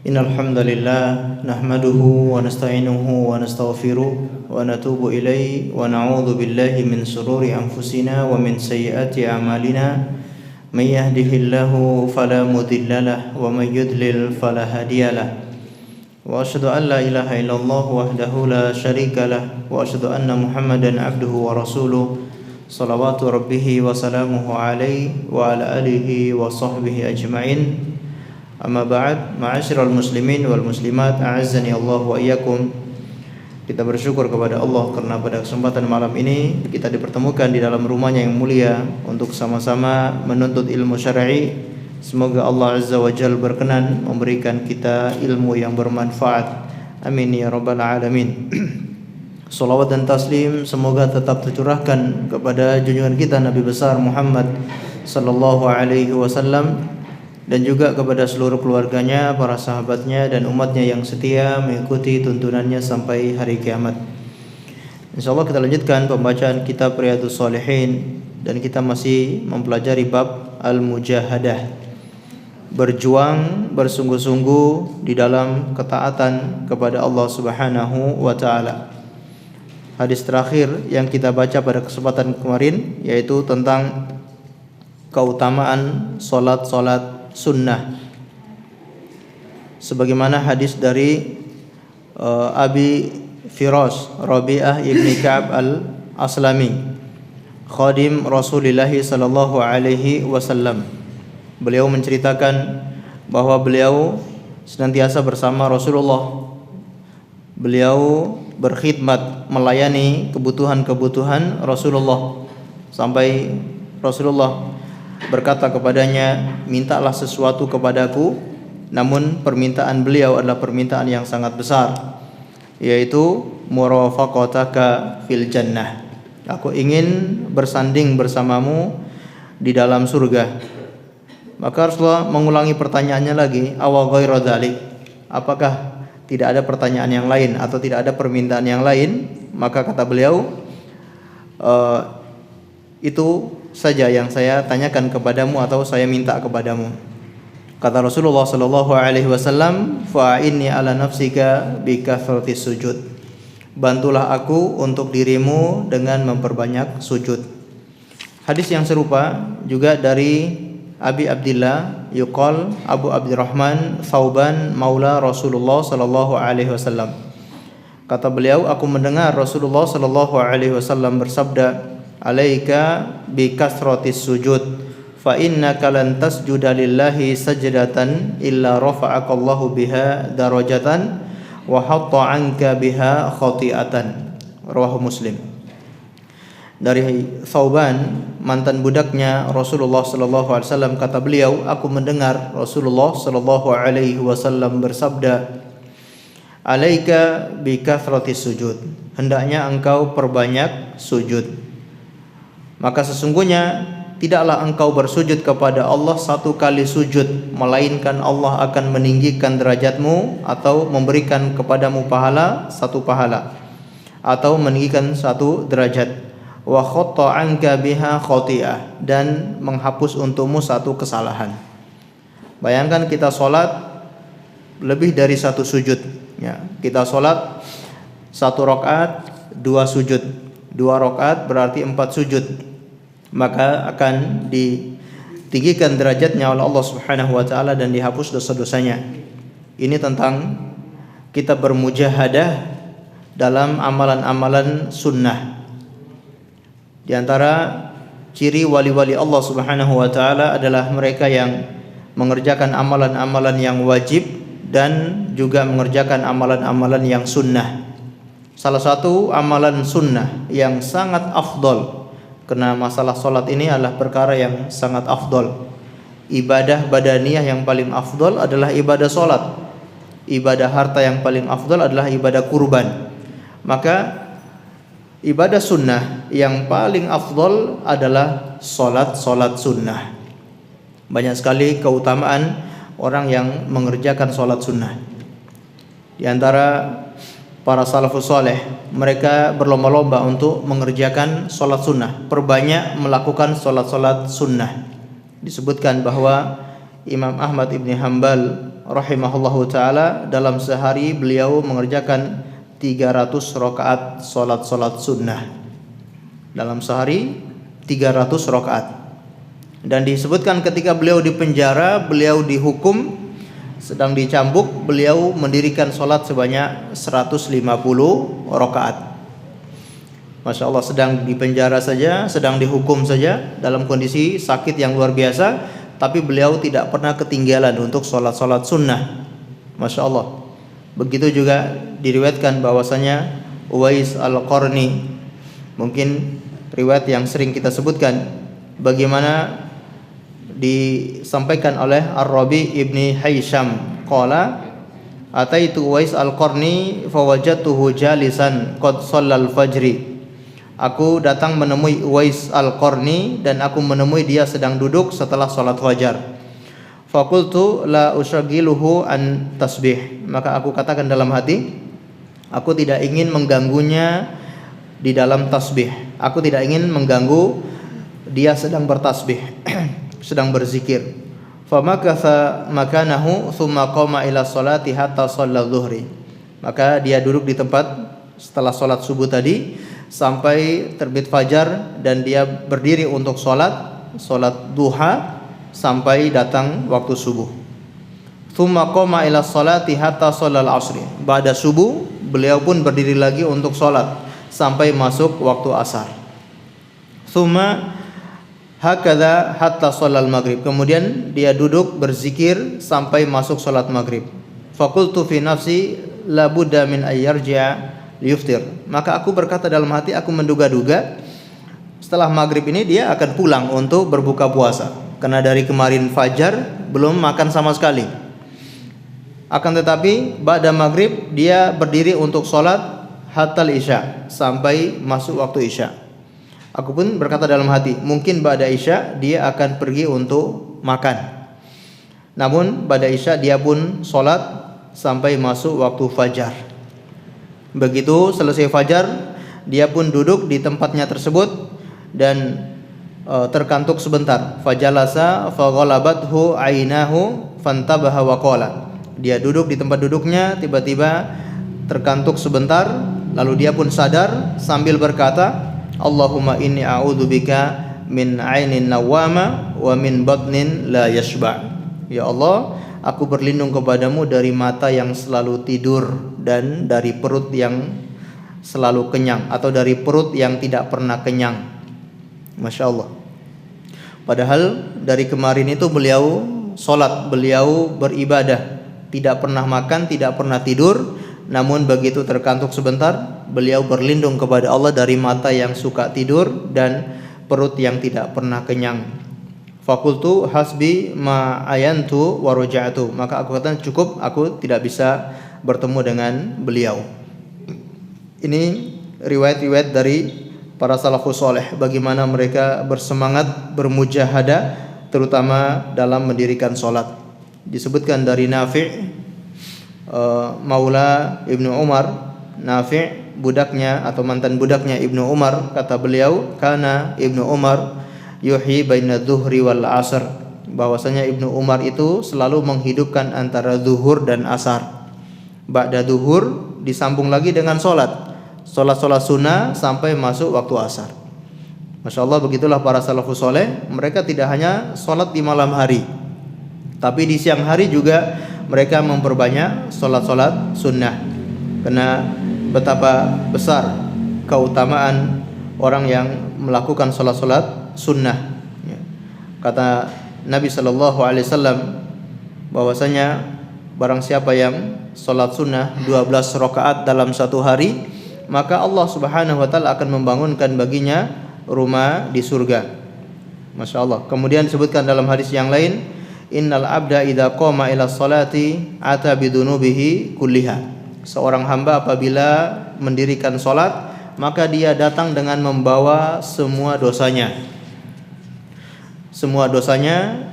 Innal hamdalillah nahmaduhu wa nasta'inuhu wa nastaghfiruh wa natubu ilaihi wa na'udzu billahi min shururi anfusina wa min sayyiati a'malina may yahdihillahu fala mudhillalah wa may yudlil fala hadiyalah wa asyhadu an la ilaha illallah wahdahu la syarikalah wa asyhadu anna Muhammadan abduhu wa rasuluh salawatu rabbih wa salamuhu alaihi wa ala alihi wa sahbihi ajma'in. Amma ba'd, ma'asyiral muslimin wal muslimat, a'azzani Allah wa iyyakum. Kita bersyukur kepada Allah karena pada kesempatan malam ini kita dipertemukan di dalam rumahnya yang mulia untuk sama-sama menuntut ilmu syar'i. Semoga Allah Azza wa Jalla berkenan memberikan kita ilmu yang bermanfaat. Amin ya rabbal alamin. Salawat dan taslim semoga tetap tercurahkan kepada junjungan kita Nabi besar Muhammad sallallahu alaihi wasallam dan juga kepada seluruh keluarganya, para sahabatnya dan umatnya yang setia mengikuti tuntunannya sampai hari kiamat. Insyaallah kita lanjutkan pembacaan kitab Riyadhus Shalihin dan kita masih mempelajari bab al-mujahadah, berjuang bersungguh-sungguh di dalam ketaatan kepada Allah Subhanahu wa taala. Hadis terakhir yang kita baca pada kesempatan kemarin yaitu tentang keutamaan salat-salat sunnah, sebagaimana hadis dari Abi Firas Rabi'ah ibni Ka'ab al-Aslami, khadim Rasulullah sallallahu alaihi wasallam. Beliau menceritakan bahwa beliau senantiasa bersama Rasulullah. Beliau berkhidmat melayani kebutuhan-kebutuhan Rasulullah sampai Rasulullah berkata kepadanya, mintalah sesuatu kepadaku. Namun permintaan beliau adalah permintaan yang sangat besar, yaitu murafaqataka fil jannah. Aku ingin bersanding bersamamu di dalam surga. Maka Rasulullah mengulangi pertanyaannya lagi, awa ghairu dzalik, apakah tidak ada pertanyaan yang lain atau tidak ada permintaan yang lain? Maka kata beliau, itu saja yang saya tanyakan kepadamu atau saya minta kepadamu. Kata Rasulullah sallallahu alaihi wasallam, fa'inni ala nafsika bi kathrati sujud. Bantulah aku untuk dirimu dengan memperbanyak sujud. Hadis yang serupa juga dari Abi Abdillah yuqal Abu Abdurrahman Thauban maula Rasulullah sallallahu alaihi wasallam. Kata beliau, aku mendengar Rasulullah sallallahu alaihi wasallam bersabda, alaika bi kasratis sujud fa innaka lan tasjuda lillahi sajdatan illa rafa'akallahu biha darajatan wa hatta 'anka biha khati'atan. Rawahu Muslim. Dari Thauban, mantan budaknya Rasulullah sallallahu alaihi wasallam, kata beliau, aku mendengar Rasulullah sallallahu alaihi wasallam bersabda, alaika bi kasratis sujud, hendaknya engkau perbanyak sujud. Maka sesungguhnya tidaklah engkau bersujud kepada Allah satu kali sujud, melainkan Allah akan meninggikan derajatmu atau memberikan kepadamu pahala satu pahala, atau meninggikan satu derajat. Wa khatta anka biha khati'ah, dan menghapus untukmu satu kesalahan. Bayangkan kita sholat lebih dari satu sujud, ya. Kita sholat 1 rakaat 2 sujud, 2 rakaat berarti 4 sujud, maka akan ditinggikan derajatnya oleh Allah Subhanahu wa taala dan dihapus dosa-dosanya. Ini tentang kita bermujahadah dalam amalan-amalan sunnah. Di antara ciri wali-wali Allah Subhanahu wa taala adalah mereka yang mengerjakan amalan-amalan yang wajib dan juga mengerjakan amalan-amalan yang sunnah. Salah satu amalan sunnah yang sangat afdol, karena masalah solat ini adalah perkara yang sangat afdol. Ibadah badaniyah yang paling afdol adalah ibadah solat. Ibadah harta yang paling afdol adalah ibadah kurban. Maka ibadah sunnah yang paling afdol adalah solat sunnah. Banyak sekali keutamaan orang yang mengerjakan solat sunnah. Di antara para salafus saleh, mereka berlomba-lomba untuk mengerjakan sholat sunnah, perbanyak melakukan sholat-sholat sunnah. Disebutkan bahwa Imam Ahmad ibn Hanbal rahimahullahu taala, dalam sehari beliau mengerjakan 300 rakaat salat sunnah. Dalam sehari 300 rakaat. Dan disebutkan ketika beliau di penjara, beliau dihukum, sedang dicambuk, beliau mendirikan salat sebanyak 150 rakaat. Masya Allah, sedang di penjara saja, sedang dihukum saja, dalam kondisi sakit yang luar biasa, tapi beliau tidak pernah ketinggalan untuk salat sunnah. Masya Allah. Begitu juga diriwayatkan bahwasanya Uwais Al-Qarni, mungkin riwayat yang sering kita sebutkan, bagaimana disampaikan oleh Ar-Rabi ibni Haisham, qala ataitu Uwais Al-Qarni fawajadtuhu jalisan qad shallal fajri. Aku datang menemui Uwais Al-Qarni dan aku menemui dia sedang duduk setelah salat fajar. Faqultu la usyagiluhu an tasbih. Maka aku katakan dalam hati, aku tidak ingin mengganggunya di dalam tasbih. Aku tidak ingin mengganggu dia sedang bertasbih, sedang berzikir. Famakatha makanahu thumma qama ila sholati hatta shalla dhuhri. Maka dia duduk di tempat setelah salat subuh tadi sampai terbit fajar, dan dia berdiri untuk salat duha sampai datang waktu subuh. Thumma qama ila sholati hatta shallal asri. Ba'da subuh beliau pun berdiri lagi untuk salat sampai masuk waktu asar. Thumma hakadha hatta shallal maghrib. Kemudian dia duduk berzikir sampai masuk salat maghrib. Faqultu fi nafsi la budda min ayyarji'a liyuftir. Maka aku berkata dalam hati, aku menduga-duga setelah maghrib ini dia akan pulang untuk berbuka puasa, karena dari kemarin fajar belum makan sama sekali. Akan tetapi ba'da maghrib dia berdiri untuk sholat hatal isya, sampai masuk waktu isya. Aku pun berkata dalam hati, mungkin ba'da isya dia akan pergi untuk makan. Namun ba'da isya dia pun sholat sampai masuk waktu fajar. Begitu selesai fajar, dia pun duduk di tempatnya tersebut dan terkantuk sebentar. Fajalasa faghalabathu ainahu fantabaha wa qala. Dia duduk di tempat duduknya, tiba-tiba terkantuk sebentar, lalu dia pun sadar sambil berkata, Allahumma inni a'udzubika min ainin nawama wa min batnin la yashba'. Ya Allah, aku berlindung kepadamu dari mata yang selalu tidur dan dari perut yang selalu kenyang, atau dari perut yang tidak pernah kenyang. Masya Allah. Padahal dari kemarin itu beliau sholat, beliau beribadah, tidak pernah makan, tidak pernah tidur. Namun begitu terkantuk sebentar, beliau berlindung kepada Allah dari mata yang suka tidur dan perut yang tidak pernah kenyang. Fakultu hasbi ma ayantu wa raja'tu. Maka aku katakan cukup, aku tidak bisa bertemu dengan beliau. Ini riwayat-riwayat dari para salafus saleh, bagaimana mereka bersemangat bermujahadah terutama dalam mendirikan salat. Disebutkan dari Nafi' Maula Ibnu Umar. Nafi' budaknya atau mantan budaknya Ibnu Umar, kata beliau, kana Ibnu Umar yuhyi baina dhuhri wal asr. Bahwasanya Ibnu Umar itu selalu menghidupkan antara zuhur dan asar. Ba'da zuhur disambung lagi dengan salat sunnah sampai masuk waktu asar. Masya Allah, begitulah para salafus soleh. Mereka tidak hanya salat di malam hari, tapi di siang hari juga mereka memperbanyak salat sunnah. Karena betapa besar keutamaan orang yang melakukan salat sunnah. Kata Nabi SAW bahwasanya barang siapa yang salat sunnah 12 rakaat dalam satu hari, maka Allah Subhanahu wa taala akan membangunkan baginya rumah di surga. Masya Allah. Kemudian disebutkan dalam hadis yang lain, innal abda idza qama ila sholati ata bidunubihi kulliha. Seorang hamba apabila mendirikan salat, maka dia datang dengan membawa semua dosanya. Semua dosanya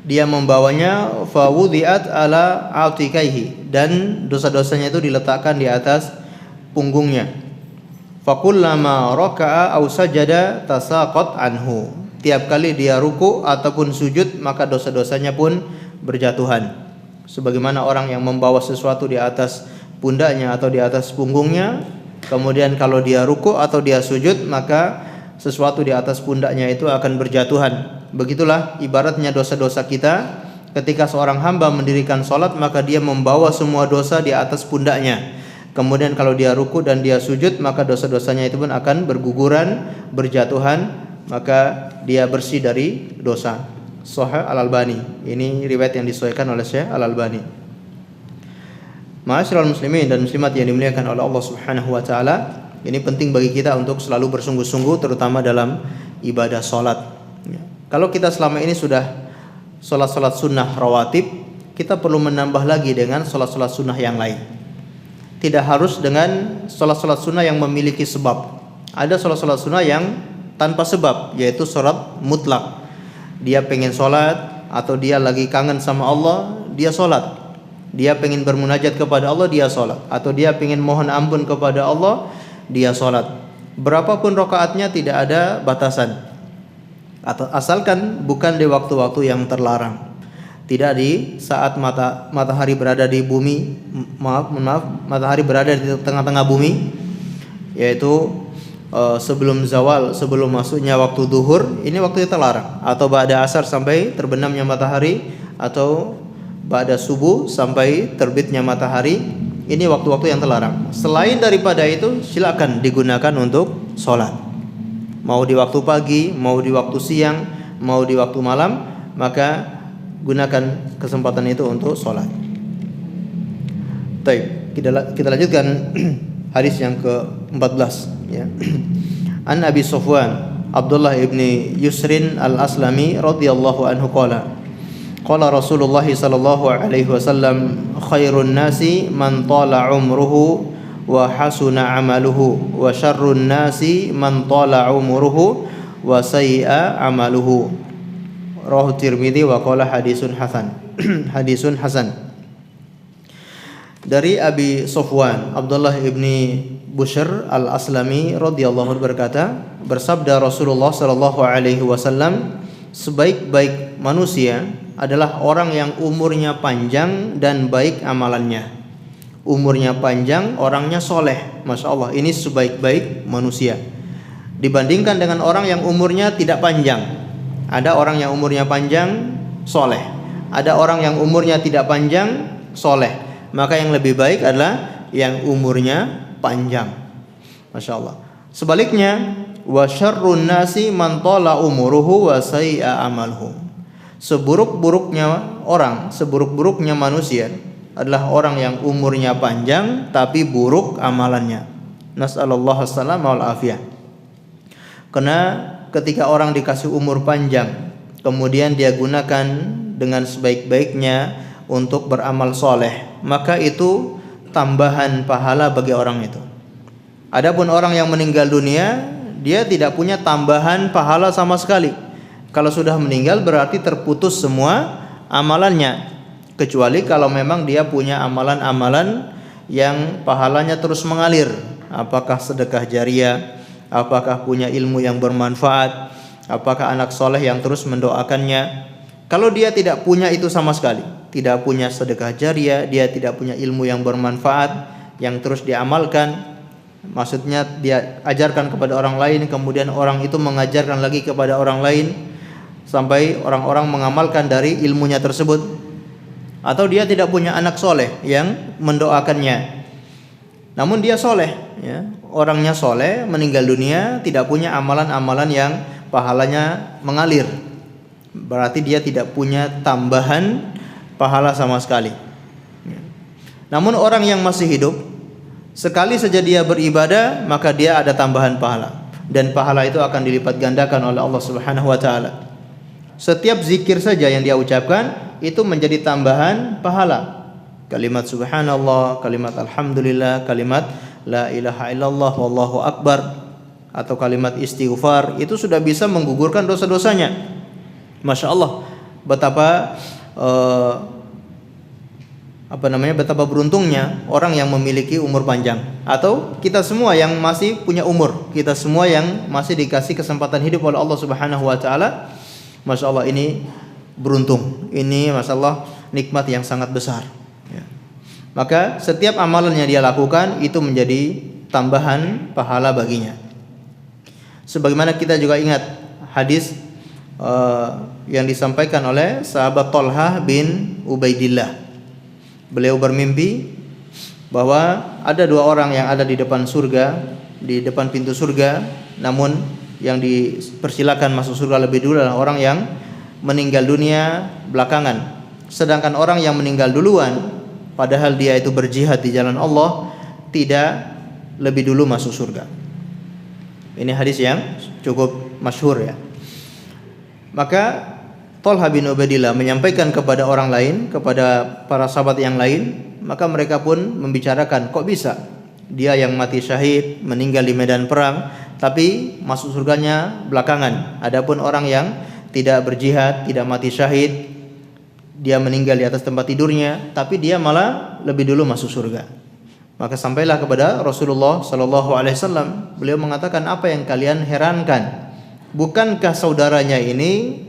dia membawanya, fawudiat ala atikaihi, dan dosa-dosanya itu diletakkan di atas punggungnya. Fakullama raka'a aw sajada tasaqat anhu. Tiap kali dia ruku ataupun sujud maka dosa-dosanya pun berjatuhan. Sebagaimana orang yang membawa sesuatu di atas pundaknya atau di atas punggungnya, kemudian kalau dia ruku atau dia sujud maka sesuatu di atas pundaknya itu akan berjatuhan. Begitulah ibaratnya dosa-dosa kita. Ketika seorang hamba mendirikan sholat maka dia membawa semua dosa di atas pundaknya. Kemudian kalau dia ruku dan dia sujud maka dosa-dosanya itu pun akan berguguran, berjatuhan, maka dia bersih dari dosa. Sahih Al-Albani. Ini riwayat yang disahihkan oleh Syekh Al-Albani. Ma'asyiral muslimin dan muslimat yang dimuliakan oleh Allah Subhanahu wa taala, ini penting bagi kita untuk selalu bersungguh-sungguh terutama dalam ibadah salat. Kalau kita selama ini sudah salat-salat sunnah rawatib, kita perlu menambah lagi dengan salat-salat sunnah yang lain. Tidak harus dengan salat-salat sunnah yang memiliki sebab. Ada salat-salat sunnah yang tanpa sebab, yaitu salat mutlak. Dia pengen salat atau dia lagi kangen sama Allah, dia salat. Dia pengen bermunajat kepada Allah, dia salat. Atau dia pengen mohon ampun kepada Allah, dia salat. Berapapun rakaatnya tidak ada batasan. Asalkan bukan di waktu-waktu yang terlarang. Tidak di saat matahari berada di bumi, matahari berada di tengah-tengah bumi, yaitu sebelum zawal, sebelum masuknya waktu duhur, ini waktu yang terlarang. Atau ba'da asar sampai terbenamnya matahari, atau ba'da subuh sampai terbitnya matahari, ini waktu-waktu yang terlarang. Selain daripada itu silakan digunakan untuk sholat. Mau di waktu pagi, mau di waktu siang, mau di waktu malam, maka gunakan kesempatan itu untuk sholat. Baik, kita lanjutkan hadis yang ke-14 ya. An Abi Sufwan Abdullah ibni Yusrin al-Aslami radhiyallahu anhu qala Rasulullah sallallahu alaihi wasallam khairun nasi man tala umruhu wa hasuna amaluhu wa syarrun nasi man tala umruhu wa sayyi'a amaluhu. Rawahu Tirmidzi wa qala hadisun hasan. Hadisun hasan. Dari Abi Sufwan Abdullah ibni Bushr al-Aslami radhiyallahu anhu berkata, bersabda Rasulullah sallallahu alaihi wasallam, sebaik-baik manusia adalah orang yang umurnya panjang dan baik amalannya. Umurnya panjang, orangnya soleh. Masya Allah, ini sebaik-baik manusia. Dibandingkan dengan orang yang umurnya tidak panjang. Ada orang yang umurnya panjang, soleh. Ada orang yang umurnya tidak panjang, soleh. Maka yang lebih baik adalah yang umurnya panjang. Masya Allah. Sebaliknya, wa syarrun nasi man tala umuruhu wa sayyi'a amaluhu. Seburuk-buruknya orang, seburuk-buruknya manusia adalah orang yang umurnya panjang tapi buruk amalannya. Nas'alullah as-salamah wal afiyah. Karena ketika orang dikasih umur panjang, kemudian dia gunakan dengan sebaik-baiknya untuk beramal soleh, maka itu tambahan pahala bagi orang itu. Adapun orang yang meninggal dunia, dia tidak punya tambahan pahala sama sekali. Kalau sudah meninggal berarti terputus semua amalannya, kecuali kalau memang dia punya amalan-amalan yang pahalanya terus mengalir. Apakah sedekah jariyah, apakah punya ilmu yang bermanfaat, apakah anak soleh yang terus mendoakannya. Kalau dia tidak punya itu sama sekali, tidak punya sedekah jariyah, dia tidak punya ilmu yang bermanfaat yang terus diamalkan, maksudnya dia ajarkan kepada orang lain, kemudian orang itu mengajarkan lagi kepada orang lain sampai orang-orang mengamalkan dari ilmunya tersebut. Atau dia tidak punya anak soleh yang mendoakannya, namun dia soleh ya. Orangnya soleh, meninggal dunia, tidak punya amalan-amalan yang pahalanya mengalir, berarti dia tidak punya tambahan pahala sama sekali. Namun orang yang masih hidup, sekali saja dia beribadah, maka dia ada tambahan pahala, dan pahala itu akan dilipat gandakan oleh Allah Subhanahu wa taala. Setiap zikir saja yang dia ucapkan itu menjadi tambahan pahala. Kalimat subhanallah, kalimat alhamdulillah, kalimat la ilaha illallah wallahu akbar, atau kalimat istighfar, itu sudah bisa menggugurkan dosa-dosanya. Masya Allah, betapa betapa beruntungnya orang yang memiliki umur panjang, atau kita semua yang masih punya umur, kita semua yang masih dikasih kesempatan hidup oleh Allah Subhanahu wa taala. Masya Allah, ini beruntung, ini Masya Allah nikmat yang sangat besar ya. Maka setiap amalan yang dia lakukan itu menjadi tambahan pahala baginya. Sebagaimana kita juga ingat hadis yang disampaikan oleh sahabat Thalhah bin Ubaidillah. Beliau bermimpi bahwa ada dua orang yang ada di depan surga, di depan pintu surga, namun yang dipersilakan masuk surga lebih dulu adalah orang yang meninggal dunia belakangan. Sedangkan orang yang meninggal duluan, padahal dia itu berjihad di jalan Allah, tidak lebih dulu masuk surga. Ini hadis yang cukup masyhur ya. Maka Thalhah bin Ubaidillah menyampaikan kepada orang lain, kepada para sahabat yang lain, maka mereka pun membicarakan, kok bisa dia yang mati syahid, meninggal di medan perang, tapi masuk surganya belakangan. Adapun orang yang tidak berjihad, tidak mati syahid, dia meninggal di atas tempat tidurnya, tapi dia malah lebih dulu masuk surga. Maka sampailah kepada Rasulullah sallallahu alaihi wasallam, beliau mengatakan, apa yang kalian herankan? Bukankah saudaranya ini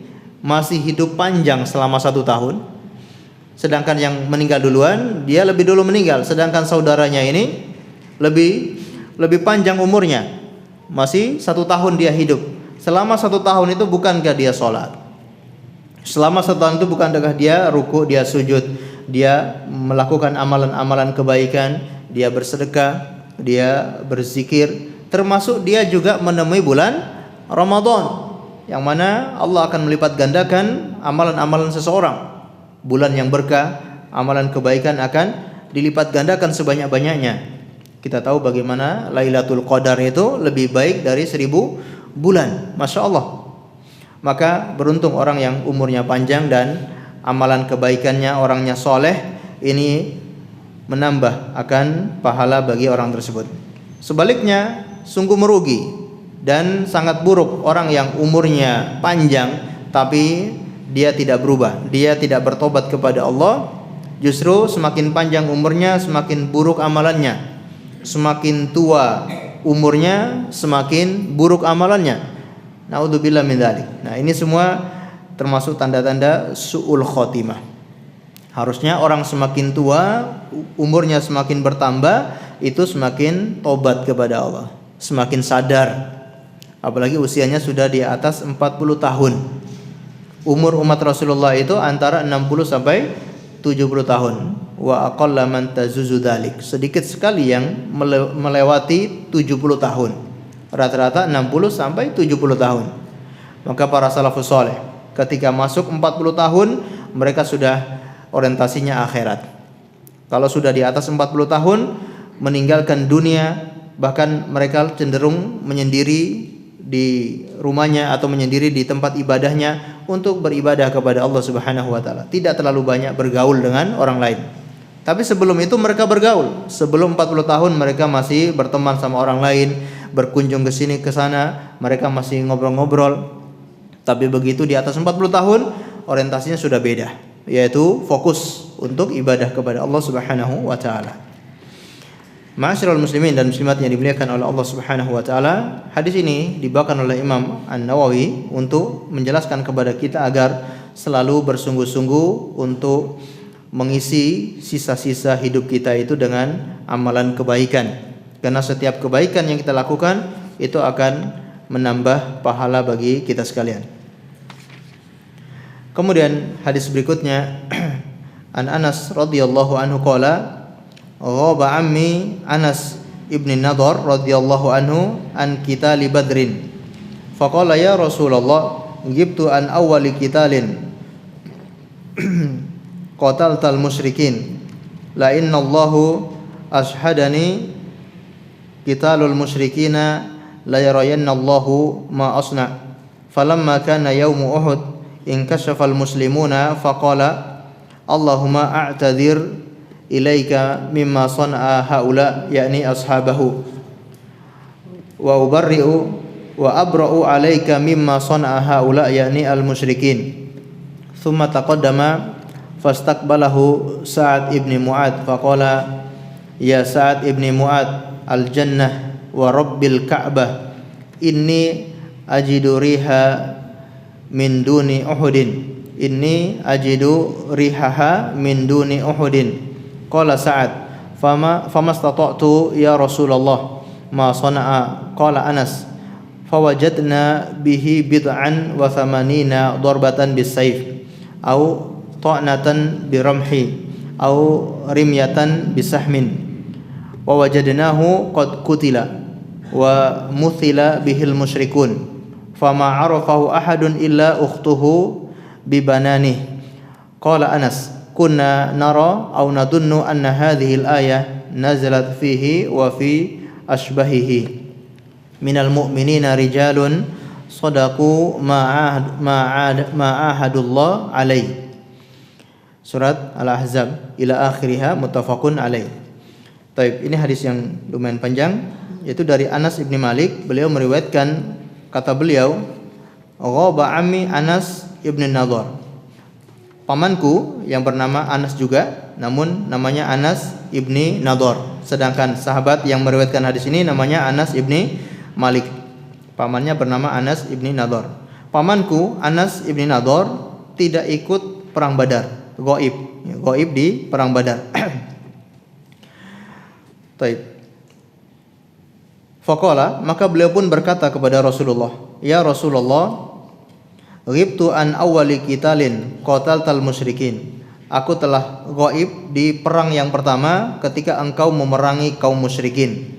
masih hidup panjang selama 1 tahun, sedangkan yang meninggal duluan dia lebih dulu meninggal, sedangkan saudaranya ini lebih panjang umurnya, masih 1 tahun dia hidup. Selama 1 tahun itu bukankah dia sholat? Selama 1 tahun itu bukankah dia ruku, dia sujud, dia melakukan amalan-amalan kebaikan, dia bersedekah, dia berzikir, termasuk dia juga menemui bulan Ramadan, yang mana Allah akan melipat gandakan amalan-amalan seseorang. Bulan yang berkah, amalan kebaikan akan dilipat gandakan sebanyak-banyaknya. Kita tahu bagaimana Lailatul Qadar itu lebih baik dari 1000 bulan. Masya Allah. Maka beruntung orang yang umurnya panjang dan amalan kebaikannya, orangnya soleh, ini menambah akan pahala bagi orang tersebut. Sebaliknya, sungguh merugi dan sangat buruk orang yang umurnya panjang tapi dia tidak berubah, dia tidak bertobat kepada Allah. Justru semakin panjang umurnya, semakin buruk amalannya. Semakin tua umurnya, semakin buruk amalannya. Naudzubillah min dzalik. Nah, ini semua termasuk tanda-tanda su'ul khotimah. Harusnya orang semakin tua, umurnya semakin bertambah, itu semakin tobat kepada Allah, semakin sadar. Apalagi usianya sudah di atas 40 tahun. Umur umat Rasulullah itu antara 60 sampai 70 tahun. Wa aqalla man tazuzu dzalik. Sedikit sekali yang melewati 70 tahun. Rata-rata 60 sampai 70 tahun. Maka para salafus saleh ketika masuk 40 tahun, mereka sudah orientasinya akhirat. Kalau sudah di atas 40 tahun, meninggalkan dunia, bahkan mereka cenderung menyendiri di rumahnya atau menyendiri di tempat ibadahnya untuk beribadah kepada Allah Subhanahu wa taala. Tidak terlalu banyak bergaul dengan orang lain. Tapi sebelum itu mereka bergaul. Sebelum 40 tahun mereka masih berteman sama orang lain, berkunjung ke sini ke sana, mereka masih ngobrol-ngobrol. Tapi begitu di atas 40 tahun, orientasinya sudah beda, yaitu fokus untuk ibadah kepada Allah Subhanahu wa taala. Ma'asyiral muslimin dan muslimat yang dimuliakan oleh Allah Subhanahu wa taala, hadis ini dibawakan oleh Imam An-Nawawi untuk menjelaskan kepada kita agar selalu bersungguh-sungguh untuk mengisi sisa-sisa hidup kita itu dengan amalan kebaikan. Karena setiap kebaikan yang kita lakukan itu akan menambah pahala bagi kita sekalian. Kemudian hadis berikutnya An Anas radhiyallahu anhu qala ghaba ammi Anas ibn Nadhr radhiyallahu anhu an qitali Badrin. Faqala ya Rasulullah, ghibtu an awwali qitalin qataltal musyrikin. La inna Allahu ashhadani qitalul musyrikina la yarayanna Allahu ma asna. Falamma kana yaumu Uhud inkashafa al-muslimuna faqala Allahumma a'tadhir ilaika mimma sana'a haula, yakni ashabahu, wa ubarri'u wa abra'u alaika mimma sana'a haula, yakni al-musyrikin. Thumma taqaddama fastaqbalahu Sa'ad ibn Mu'ad faqala ya Sa'ad ibn Mu'ad al-jannah wa rabbil Ka'bah inni ajidu riha min duni Uhudin rihaha min duni Uhudin. Qala Sa'ad famastata'tu ya Rasulullah ma sana'a. Qala Anas fawajadna bihi bid'an wa thamanina darbatan bisayf au ta'natan biramhi au rimyatan bisahmin wa wajadnahu qad kutila wa muthila bihil musyrikun fama arafahu ahadun illa ukhtuhu bibanani. Qala Anas kunna nara aw nadunnu anna hadhihi al-ayah nazalat fihi wa fi ashbahihi minal mu'minina rijalun sadaqu ma'ahadullah alaih. Surat Al-Ahzab ila akhiriha muttafaqun alaih. Taib, ini hadis yang lumayan panjang, yaitu dari Anas ibn Malik. Beliau meriwayatkan, kata beliau, ghaba ammi Anas ibn Nadhr. Pamanku yang bernama Anas juga, namun namanya Anas ibni Nadhr. Sedangkan sahabat yang meriwayatkan hadis ini namanya Anas ibni Malik. Pamannya bernama Anas ibni Nadhr. Pamanku Anas ibni Nadhr tidak ikut perang Badar, ghaib di perang Badar. Taib. Faqala, maka beliau pun berkata kepada Rasulullah, ya Rasulullah, ghibtu an awwali qitalin qataltal musyrikin. Aku telah ghaib di perang yang pertama ketika engkau memerangi kaum musyrikin.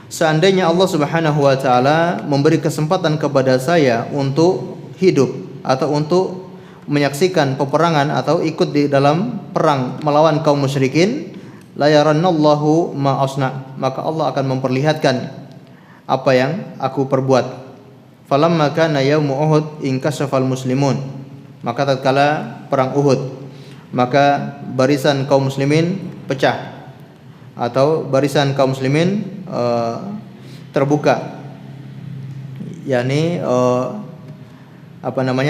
Seandainya Allah Subhanahu wa taala memberi kesempatan kepada saya untuk hidup atau untuk menyaksikan peperangan atau ikut di dalam perang melawan kaum musyrikin, la yarannallahu ma asna, maka Allah akan memperlihatkan apa yang aku perbuat. Falamma kana yaumu Uhud inkashafal muslimun, maka tatkala perang Uhud, maka barisan kaum muslimin pecah atau barisan kaum muslimin terbuka. yakni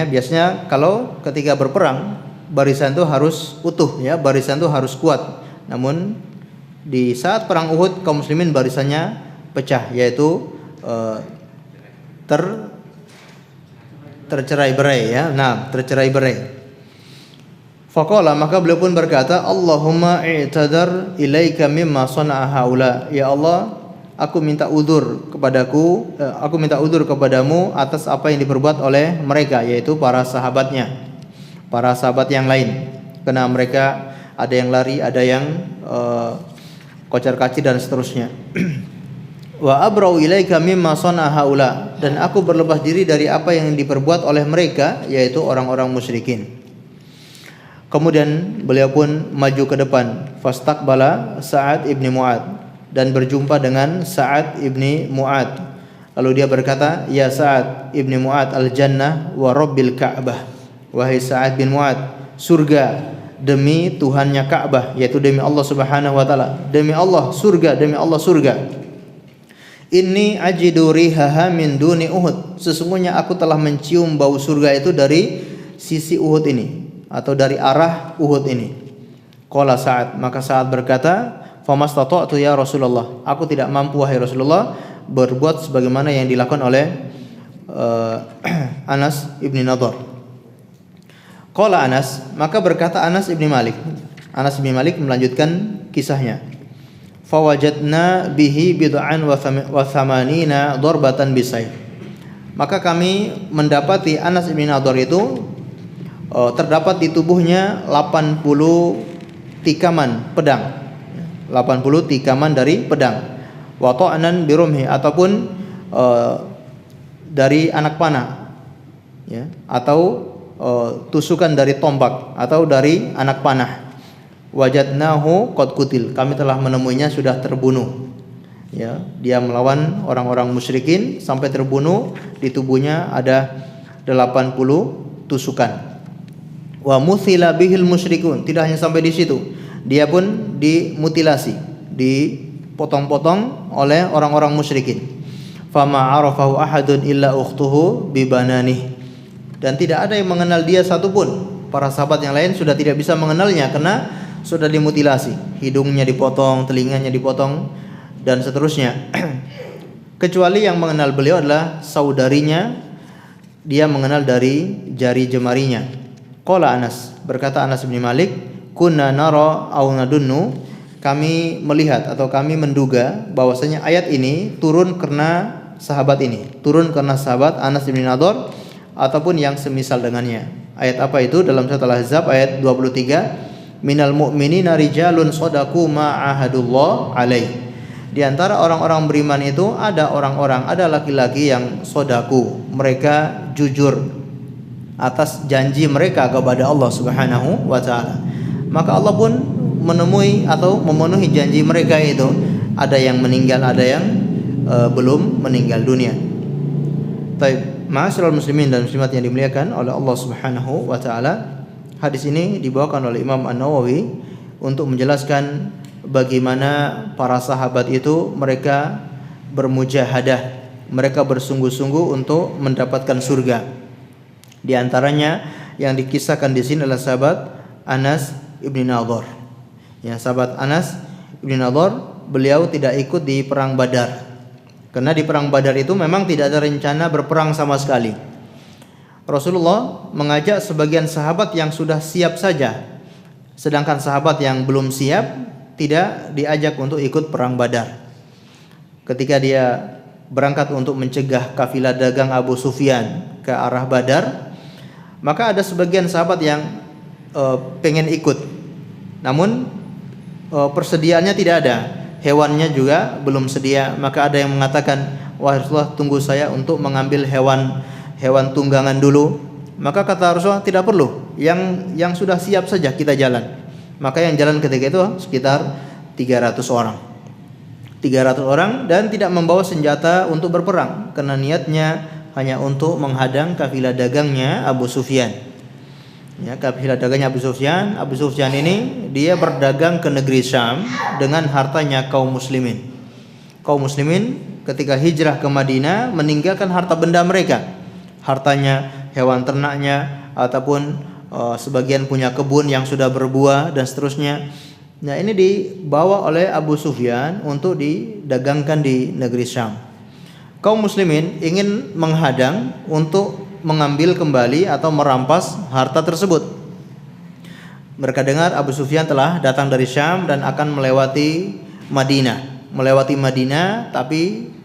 biasanya kalau ketika berperang barisan itu harus utuh ya, barisan itu harus kuat. Namun di saat perang Uhud kaum muslimin barisannya pecah, yaitu tercerai-berai ya. Nah, tercerai-berai. Faqala, maka beliau pun berkata, Allahumma i'tadar ilaika mimma sana'a haula. Ya Allah, aku minta udzur kepadamu atas apa yang diperbuat oleh mereka, yaitu para sahabatnya, para sahabat yang lain. Karena mereka ada yang lari, ada yang kocar-kacir dan seterusnya. Wa abra'u ilaika mimma sana'a haula, dan aku berlepas diri dari apa yang diperbuat oleh mereka, yaitu orang-orang musyrikin. Kemudian beliau pun maju ke depan, fastaqbala Sa'ad ibni Mu'ad, dan berjumpa dengan Sa'ad ibni Mu'ad. Lalu dia berkata, ya Sa'ad ibni Mu'ad al-jannah wa rabbil Ka'bah. Wahai Sa'ad bin Mu'ad, surga demi Tuhannya Ka'bah, yaitu demi Allah Subhanahu wa taala. Demi Allah surga, demi Allah surga. Inni ajidu rihaha min duni Uhud. Sesungguhnya aku telah mencium bau surga itu dari sisi Uhud ini, atau dari arah Uhud ini. Qala Sa'ad, maka Sa'ad berkata, famastata'tu ya Rasulullah, aku tidak mampu wahai Rasulullah berbuat sebagaimana yang dilakukan oleh Anas ibni Nadhr. Qala Anas, maka berkata Anas ibni Malik. Anas ibni Malik melanjutkan kisahnya. Fawajadna bihi bid'an wa thamanina darbatan bisayf. Maka kami mendapati Anas ibni Nadhr itu terdapat di tubuhnya 80 tikaman pedang, 80 tikaman dari pedang. Wa ta'nan birumhi, ataupun dari anak panah ya, atau tusukan dari tombak atau dari anak panah. Wajadnahu qad kutil, kami telah menemuinya sudah terbunuh ya. Dia melawan orang-orang musyrikin sampai terbunuh, di tubuhnya ada 80 tusukan. Wa muthila bihil musyrikun, tidak hanya sampai di situ, dia pun dimutilasi, dipotong-potong oleh orang-orang musyrikin. Fama arafahu ahadun illa ukhtuhu bibananih, dan tidak ada yang mengenal dia satupun para sahabat yang lain sudah tidak bisa mengenalnya karena sudah dimutilasi, hidungnya dipotong, telinganya dipotong dan seterusnya. Kecuali yang mengenal beliau adalah saudarinya, dia mengenal dari jari jemarinya. Qala Anas, berkata Anas bin Malik, kunna nara aw nadunnu, kami melihat atau kami menduga bahwasanya ayat ini turun karena sahabat ini, turun karena sahabat Anas bin Nadhr ataupun yang semisal dengannya. Ayat apa itu? Dalam surat Al-Ahzab ayat 23, minal mu'minina rijalun shadaqu ma ahadullah alaih. Di antara orang-orang beriman itu ada orang-orang, ada laki-laki yang sodaku, mereka jujur atas janji mereka kepada Allah Subhanahu wa taala. Maka Allah pun menemui atau memenuhi janji mereka itu. Ada yang meninggal, ada yang belum meninggal dunia. Baik, ma'asyiral muslimin dan muslimat yang dimuliakan oleh Allah Subhanahu wa taala. Hadis ini dibawakan oleh Imam An-Nawawi untuk menjelaskan bagaimana para sahabat itu mereka bermujahadah, mereka bersungguh-sungguh untuk mendapatkan surga. Di antaranya yang dikisahkan di sini adalah sahabat Anas ibn Nadhr. Ya, sahabat Anas ibn Nadhr, beliau tidak ikut di perang Badar. Karena di perang Badar itu memang tidak ada rencana berperang sama sekali. Rasulullah mengajak sebagian sahabat yang sudah siap saja, sedangkan sahabat yang belum siap tidak diajak untuk ikut perang Badar. Ketika dia berangkat untuk mencegah kafilah dagang Abu Sufyan ke arah Badar, maka ada sebagian sahabat yang pengen ikut, namun persediaannya tidak ada, hewannya juga belum sedia. Maka ada yang mengatakan, wahai Rasulullah, tunggu saya untuk mengambil hewan tunggangan dulu. Maka kata Rasulullah, tidak perlu, yang sudah siap saja kita jalan. Maka yang jalan ketika itu sekitar 300 orang. 300 orang dan tidak membawa senjata untuk berperang karena niatnya hanya untuk menghadang kafilah dagangnya Abu Sufyan. Ya, kafilah dagangnya Abu Sufyan. Abu Sufyan ini dia berdagang ke negeri Syam dengan hartanya kaum muslimin. Kaum muslimin ketika hijrah ke Madinah meninggalkan harta benda mereka. Hartanya, hewan ternaknya ataupun sebagian punya kebun yang sudah berbuah dan seterusnya. Nah, ini dibawa oleh Abu Sufyan untuk didagangkan di negeri Syam. Kaum muslimin ingin menghadang untuk mengambil kembali atau merampas harta tersebut. Mereka dengar Abu Sufyan telah datang dari Syam dan akan melewati Madinah, tapi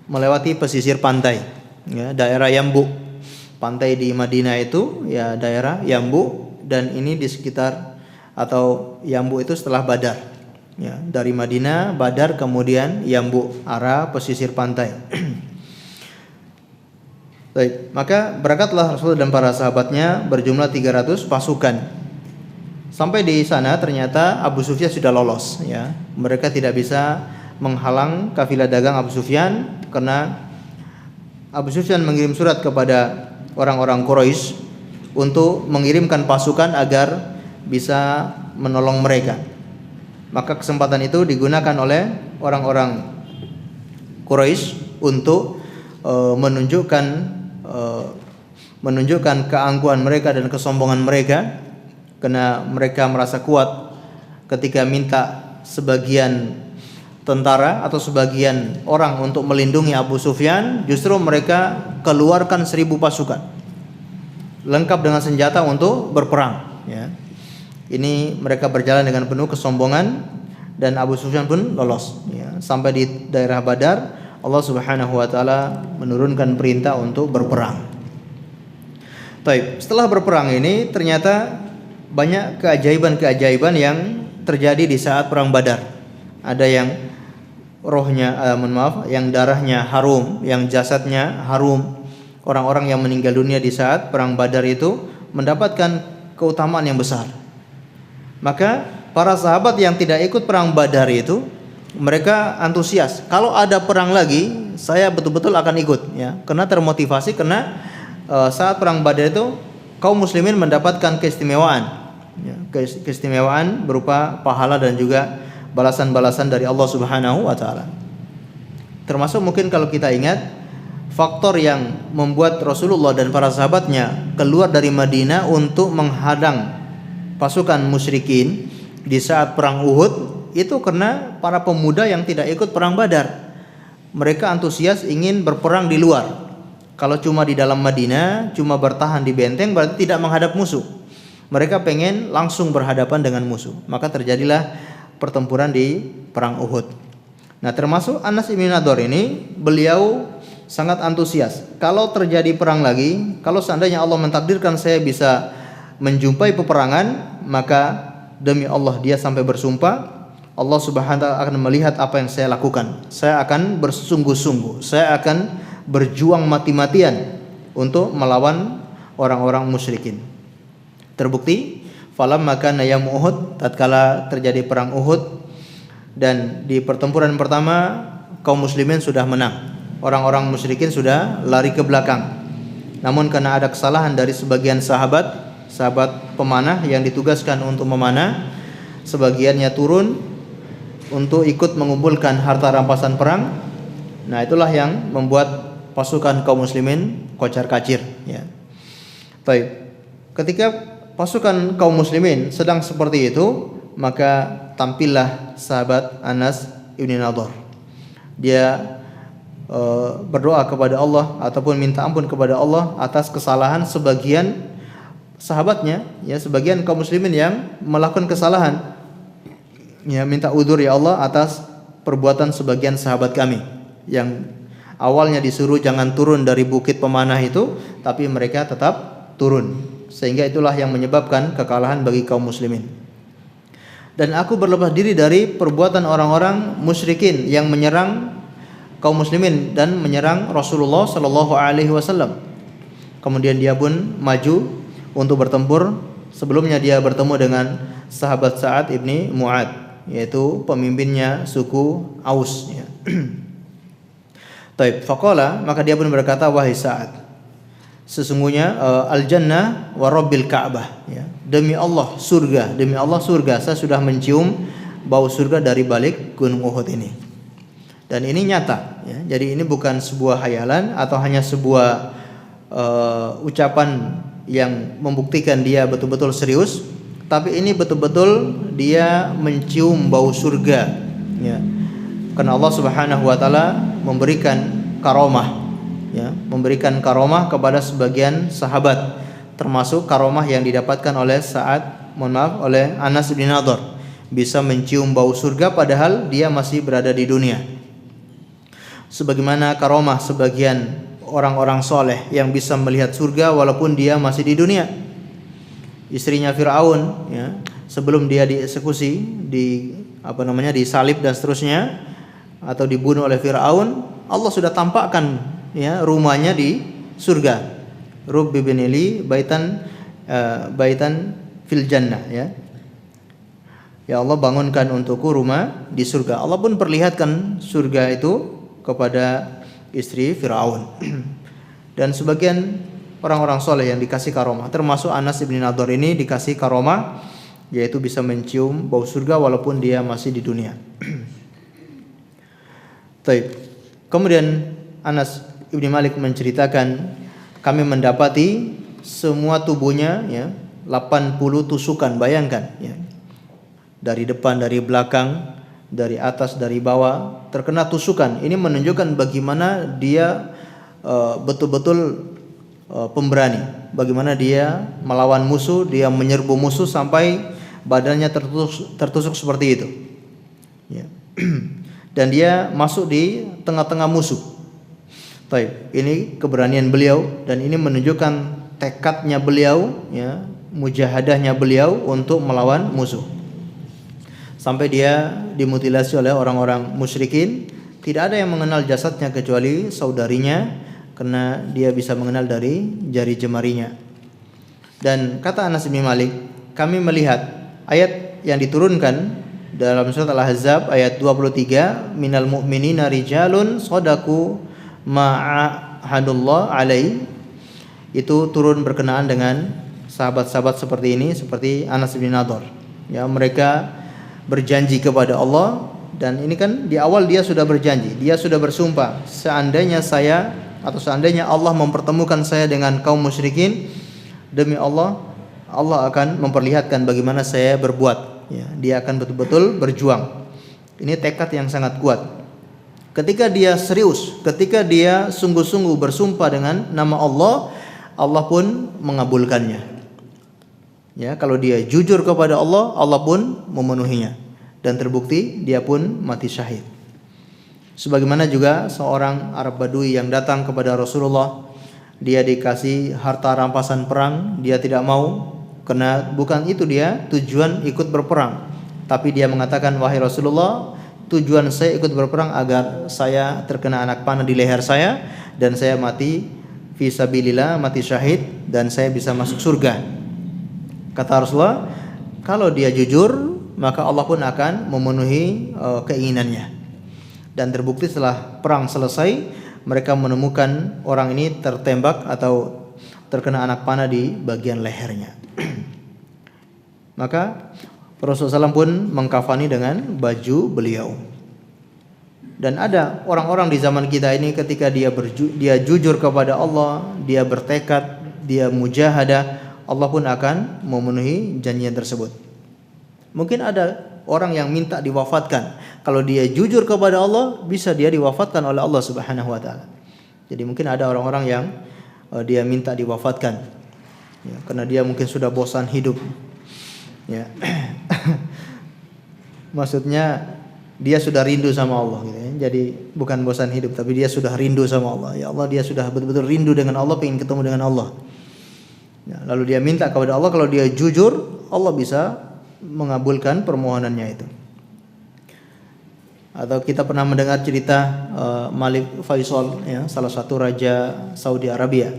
melewati pesisir pantai, ya, daerah Yambu. Pantai di Madinah itu ya daerah Yambu, dan ini di sekitar atau Yambu itu setelah Badar. Ya, dari Madinah, Badar, kemudian Yambu, arah pesisir pantai. Baik, maka berangkatlah Rasul dan para sahabatnya berjumlah 300 pasukan. Sampai di sana ternyata Abu Sufyan sudah lolos, ya. Mereka tidak bisa menghalang kafilah dagang Abu Sufyan karena Abu Sufyan mengirim surat kepada orang-orang Quraisy untuk mengirimkan pasukan agar bisa menolong mereka. Maka kesempatan itu digunakan oleh orang-orang Quraisy untuk menunjukkan keangkuhan mereka dan kesombongan mereka, karena mereka merasa kuat ketika minta sebagian tentara atau sebagian orang untuk melindungi Abu Sufyan, justru mereka keluarkan 1000 pasukan lengkap dengan senjata untuk berperang, ya. Ini mereka berjalan dengan penuh kesombongan dan Abu Sufyan pun lolos, ya. Sampai di daerah Badar, Allah Subhanahu wa taala menurunkan perintah untuk berperang. Baik, setelah berperang ini ternyata banyak keajaiban-keajaiban yang terjadi di saat perang Badar. Ada yang yang darahnya harum, yang jasadnya harum. Orang-orang yang meninggal dunia di saat perang Badar itu mendapatkan keutamaan yang besar. Maka para sahabat yang tidak ikut perang Badar itu mereka antusias. Kalau ada perang lagi, saya betul-betul akan ikut, ya. Karena termotivasi karena saat perang Badar itu kaum muslimin mendapatkan keistimewaan, ya, keistimewaan berupa pahala dan juga balasan-balasan dari Allah Subhanahu wa taala. Termasuk mungkin kalau kita ingat faktor yang membuat Rasulullah dan para sahabatnya keluar dari Madinah untuk menghadang pasukan musyrikin di saat perang Uhud itu karena para pemuda yang tidak ikut perang Badar. Mereka antusias ingin berperang di luar. Kalau cuma di dalam Madinah, cuma bertahan di benteng berarti tidak menghadap musuh. Mereka pengen langsung berhadapan dengan musuh. Maka terjadilah pertempuran di perang Uhud. Nah, termasuk Anas bin Nadhr ini, beliau sangat antusias. Kalau terjadi perang lagi, kalau seandainya Allah mentakdirkan saya bisa menjumpai peperangan, maka demi Allah dia sampai bersumpah, Allah Subhanahu wa taala akan melihat apa yang saya lakukan. Saya akan bersungguh-sungguh, saya akan berjuang mati-matian untuk melawan orang-orang musyrikin. Terbukti, falamma kana yaum Uhud, tatkala terjadi perang Uhud dan di pertempuran pertama kaum muslimin sudah menang. Orang-orang musyrikin sudah lari ke belakang. Namun karena ada kesalahan dari sebagian sahabat pemanah yang ditugaskan untuk memanah, sebagiannya turun untuk ikut mengumpulkan harta rampasan perang. Nah, itulah yang membuat pasukan kaum muslimin kocar-kacir, ya. Baik. Ketika pasukan kaum muslimin sedang seperti itu, maka tampillah sahabat Anas bin Nadhr. Dia berdoa kepada Allah ataupun minta ampun kepada Allah atas kesalahan sebagian sahabatnya, ya, sebagian kaum muslimin yang melakukan kesalahan. Ya, minta udzur ya Allah atas perbuatan sebagian sahabat kami yang awalnya disuruh jangan turun dari bukit pemanah itu, tapi mereka tetap turun. Sehingga itulah yang menyebabkan kekalahan bagi kaum muslimin. Dan aku berlepas diri dari perbuatan orang-orang musyrikin yang menyerang kaum muslimin dan menyerang Rasulullah sallallahu alaihi wasallam. Kemudian dia pun maju untuk bertempur. Sebelumnya dia bertemu dengan sahabat Sa'ad ibni Mu'ad, yaitu pemimpinnya suku Aus, ya. Taib, faqala, maka dia pun berkata, wahai Sa'ad, sesungguhnya al-jannah wa rabbil Ka'bah, ya. Demi Allah surga, saya sudah mencium bau surga dari balik gunung Uhud ini. Dan ini nyata, ya. Jadi ini bukan sebuah hayalan atau hanya sebuah ucapan yang membuktikan dia betul-betul serius, tapi ini betul-betul dia mencium bau surga, ya. Karena Allah Subhanahu wa taala memberikan karomah, ya, memberikan karomah kepada sebagian sahabat, termasuk karomah yang didapatkan oleh oleh Anas bin Nadhr, bisa mencium bau surga padahal dia masih berada di dunia. Sebagaimana karomah sebagian orang-orang soleh yang bisa melihat surga walaupun dia masih di dunia. Istrinya Fir'aun, ya, sebelum dia dieksekusi, disalib dan seterusnya, atau dibunuh oleh Fir'aun, Allah sudah tampakkan, ya, rumahnya di surga. Rabbi binili baitan fil jannah, ya. Ya Allah, bangunkan untukku rumah di surga. Allah pun perlihatkan surga itu kepada istri Fir'aun. Dan sebagian orang-orang soleh yang dikasih karomah, termasuk Anas bin Nadhr ini dikasih karomah, yaitu bisa mencium bau surga walaupun dia masih di dunia. Taib. Kemudian Anas bin Malik menceritakan, kami mendapati semua tubuhnya, ya, 80 tusukan, bayangkan, ya. Dari depan, dari belakang, dari atas, dari bawah terkena tusukan. Ini menunjukkan bagaimana dia betul-betul pemberani, bagaimana dia melawan musuh, dia menyerbu musuh sampai badannya tertusuk seperti itu, ya. Dan dia masuk di tengah-tengah musuh. Baik, ini keberanian beliau dan ini menunjukkan tekadnya beliau, ya, mujahadahnya beliau untuk melawan musuh. Sampai dia dimutilasi oleh orang-orang musyrikin. Tidak ada yang mengenal jasadnya kecuali saudarinya, karena dia bisa mengenal dari jari jemarinya. Dan kata Anas bin Malik, kami melihat ayat yang diturunkan dalam surat Al-Ahzab ayat 23, minal mu'minina rijalun shadaku ma'ahadullah alaihi, itu turun berkenaan dengan sahabat-sahabat seperti ini, seperti Anas bin Nadhr, ya. Mereka berjanji kepada Allah, dan ini kan di awal dia sudah berjanji, dia sudah bersumpah, seandainya saya atau seandainya Allah mempertemukan saya dengan kaum musyrikin, demi Allah, Allah akan memperlihatkan bagaimana saya berbuat. Ya, dia akan betul-betul berjuang. Ini tekad yang sangat kuat. Ketika dia serius, ketika dia sungguh-sungguh bersumpah dengan nama Allah, Allah pun mengabulkannya. Ya, kalau dia jujur kepada Allah, Allah pun memenuhinya. Dan terbukti dia pun mati syahid. Sebagaimana juga seorang Arab Badui yang datang kepada Rasulullah, dia dikasih harta rampasan perang, dia tidak mau, karena bukan itu dia tujuan ikut berperang. Tapi dia mengatakan, wahai Rasulullah, tujuan saya ikut berperang agar saya terkena anak panah di leher saya dan saya mati fisabilillah, mati syahid, dan saya bisa masuk surga. Kata Rasulullah, kalau dia jujur, maka Allah pun akan memenuhi keinginannya. Dan terbukti setelah perang selesai, mereka menemukan orang ini tertembak atau terkena anak panah di bagian lehernya. Maka Rasulullah SAW pun mengkafani dengan baju beliau. Dan ada orang-orang di zaman kita ini ketika dia jujur kepada Allah, dia bertekad, dia mujahadah, Allah pun akan memenuhi janjian tersebut. Mungkin ada orang yang minta diwafatkan. Kalau dia jujur kepada Allah, bisa dia diwafatkan oleh Allah Subhanahu wa taala. Jadi mungkin ada orang-orang yang dia minta diwafatkan. Ya, karena dia mungkin sudah bosan hidup. Ya. Maksudnya dia sudah rindu sama Allah gitu ya. Jadi bukan bosan hidup, tapi dia sudah rindu sama Allah. Ya Allah, dia sudah betul-betul rindu dengan Allah, ingin ketemu dengan Allah. Ya, lalu dia minta kepada Allah, kalau dia jujur, Allah bisa mengabulkan permohonannya itu. Atau kita pernah mendengar cerita Malik Faisal, ya, salah satu raja Saudi Arabia,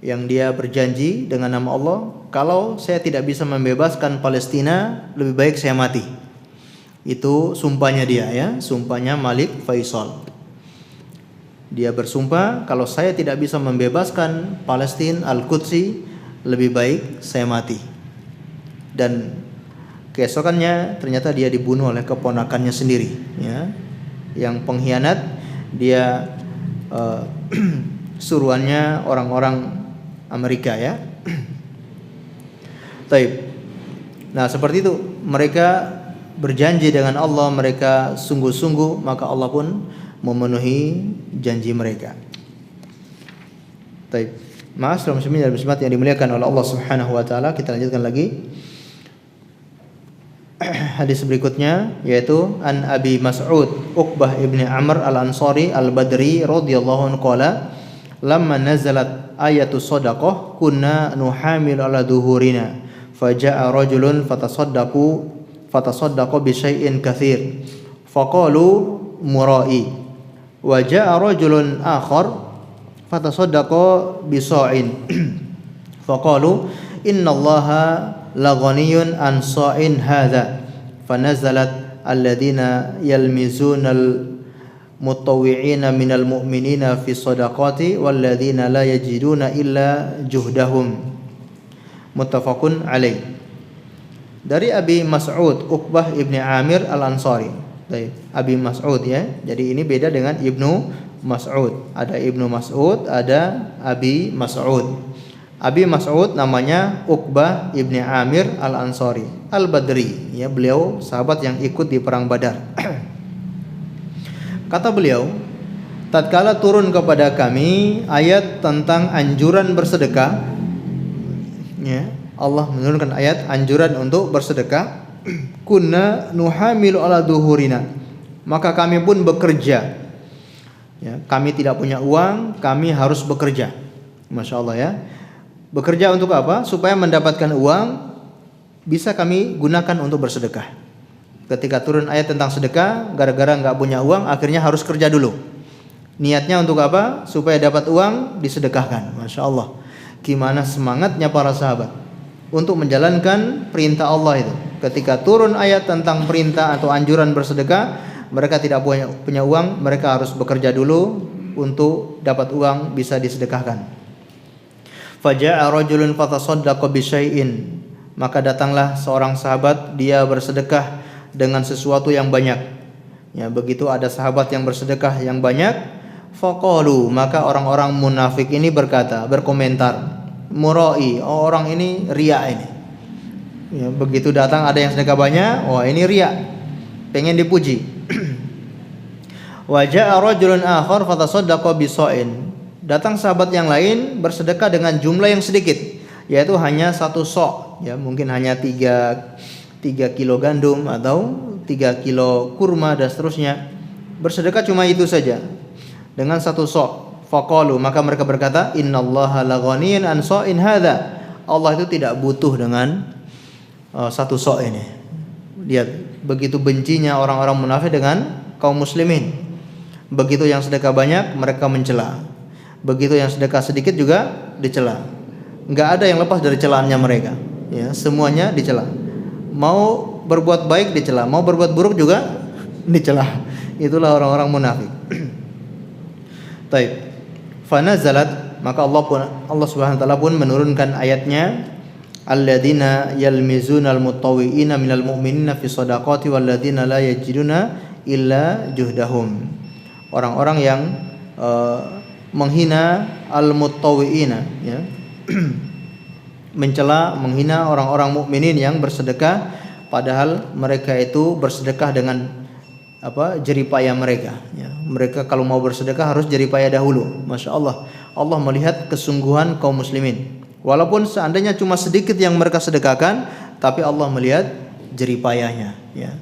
yang dia berjanji dengan nama Allah, kalau saya tidak bisa membebaskan Palestina, lebih baik saya mati. Itu sumpahnya dia, ya, sumpahnya Malik Faisal. Dia bersumpah, kalau saya tidak bisa membebaskan Palestina Al-Qudsi, lebih baik saya mati. Dan keesokannya ternyata dia dibunuh oleh keponakannya sendiri, ya, yang pengkhianat. Dia suruhannya orang-orang Amerika, ya. Taib. Nah, seperti itu, mereka berjanji dengan Allah, mereka sungguh-sungguh, maka Allah pun memenuhi janji mereka. Taib. Ma'asyiral muslimin dan muslimat yang dimuliakan oleh Allah Subhanahu wa taala, kita lanjutkan lagi. Hadis berikutnya yaitu an Abi Mas'ud Uqbah ibni Amr al-Ansari al-Badri radhiyallahu anhu qala lamma nazalat ayatu shadaqah kunna nuhamil ala duhurina faja'a rajulun fatasaddaqu bi syai'in katsir faqalu murai wa ja'a rajulun akhar fatasaddaqu bi sa'in faqalu innallaha la ghaniyun an sa'in hadza fanazalat alladziina yalmizunal mutawwi'ina minal mu'minina fi shadaqati walladziina la yajiduna illa juhdahum. Muttafaqun alaih. Dari Abi Mas'ud Uqbah ibni Amir al-Ansari. Baik, Abi Mas'ud, ya. Jadi ini beda dengan Ibnu Mas'ud. Ada Ibnu Mas'ud, ada Abi Mas'ud. Abi Mas'ud namanya Uqbah ibni Amir al-Ansari al-Badri, ya, beliau sahabat yang ikut di perang Badar. Kata beliau, tatkala turun kepada kami ayat tentang anjuran bersedekah, ya, Allah menurunkan ayat anjuran untuk bersedekah, kunna nuhamilu ala duhurina, maka kami pun bekerja, ya, kami tidak punya uang, kami harus bekerja. Masya Allah, ya. Bekerja untuk apa? Supaya mendapatkan uang bisa kami gunakan untuk bersedekah. Ketika turun ayat tentang sedekah, gara-gara nggak punya uang, akhirnya harus kerja dulu. Niatnya untuk apa? Supaya dapat uang disedekahkan. Masya Allah, gimana semangatnya para sahabat untuk menjalankan perintah Allah itu. Ketika turun ayat tentang perintah atau anjuran bersedekah, mereka tidak punya uang, mereka harus bekerja dulu untuk dapat uang bisa disedekahkan. Faja'a rajulun fatasaddaqa bi syai'in, maka datanglah seorang sahabat, dia bersedekah dengan sesuatu yang banyak. Ya, begitu ada sahabat yang bersedekah yang banyak, Faqalu, maka orang-orang munafik ini berkomentar, murai, oh, orang ini riya ini. Ya, begitu datang ada yang sedekah banyak, wah ini riya, pengen dipuji. Wa jaa rajulun akhar fatasaddaqa bisa'in. Datang sahabat yang lain bersedekah dengan jumlah yang sedikit, yaitu hanya 1 sok, ya mungkin hanya 3 kilo gandum atau 3 kilo kurma dan seterusnya. Bersedekah cuma itu saja dengan 1 sok. Faqalu, maka mereka berkata, innallaha laghaniyyun an sa'in hadza. Allah itu tidak butuh dengan 1 sok ini. Lihat begitu bencinya orang-orang munafik dengan kaum muslimin. Begitu yang sedekah banyak mereka mencela, begitu yang sedekah sedikit juga dicela. Enggak ada yang lepas dari celaannya mereka, ya, semuanya dicela. Mau berbuat baik dicela, mau berbuat buruk juga dicela. Itulah orang-orang munafik. Taib. Fanazalat, maka Allah Subhanahu wa taala pun menurunkan ayatnya, alladzina yalmizunal mutawwi'ina minal mu'minina fi shadaqati walladzina la yajiduna illa juhdahum. Orang-orang yang menghina al-mutawwi'ina, ya. Mencela, menghina orang-orang mukminin yang bersedekah padahal mereka itu bersedekah dengan jeripaya mereka, ya. Mereka kalau mau bersedekah harus jeripaya dahulu. Masya Allah, Allah melihat kesungguhan kaum muslimin. Walaupun seandainya cuma sedikit yang mereka sedekahkan, tapi Allah melihat jeripayanya, ya.